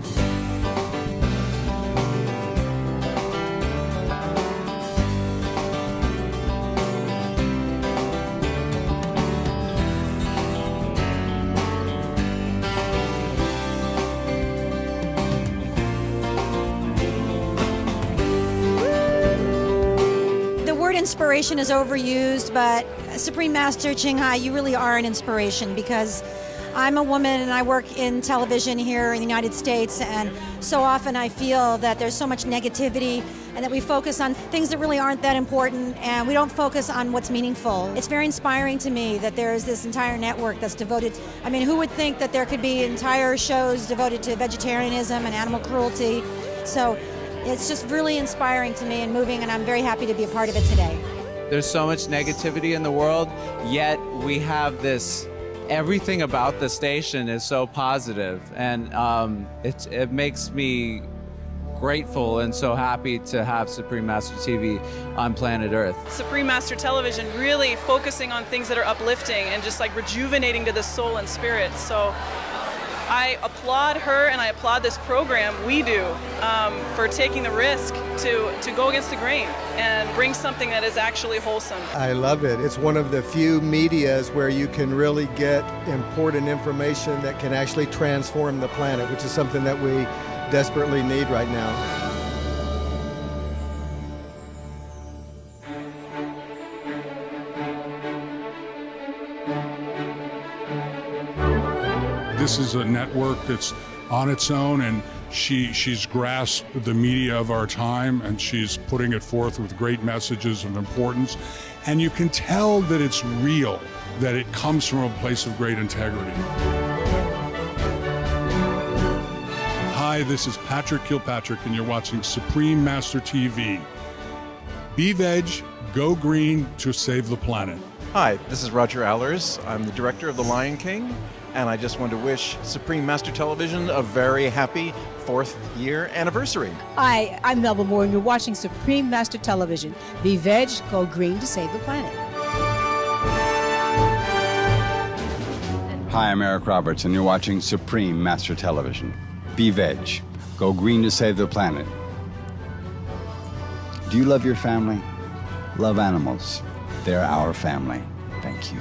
Inspiration is overused, but Supreme Master Ching Hai, you really are an inspiration, because I'm a woman and I work in television here in the United States, and so often I feel that there's so much negativity and that we focus on things that really aren't that important, and we don't focus on what's meaningful. It's very inspiring to me that there is this entire network that's devoted. I mean, who would think that there could be entire shows devoted to vegetarianism and animal cruelty? So it's just really inspiring to me and moving, and I'm very happy to be a part of it today. There's so much negativity in the world, yet we have this, everything about the station is so positive, and it makes me grateful and so happy to have Supreme Master TV on planet Earth. Supreme Master Television really focusing on things that are uplifting and just like rejuvenating to the soul and spirit. So I applaud her and I applaud this program we do for taking the risk to go against the grain and bring something that is actually wholesome. I love it. It's one of the few medias where you can really get important information that can actually transform the planet, which is something that we desperately need right now. This is a network that's on its own, and she's grasped the media of our time, and she's putting it forth with great messages of importance. And you can tell that it's real, that it comes from a place of great integrity. Hi, this is Patrick Kilpatrick, and you're watching Supreme Master TV. Be veg, go green to save the planet. Hi, this is Roger Allers. I'm the director of The Lion King, and I just want to wish Supreme Master Television a very happy 4th year anniversary. Hi, I'm Melba Moore, and you're watching Supreme Master Television. Be veg, go green to save the planet. Hi, I'm Eric Roberts, and you're watching Supreme Master Television. Be veg, go green to save the planet. Do you love your family? Love animals. They're our family. Thank you.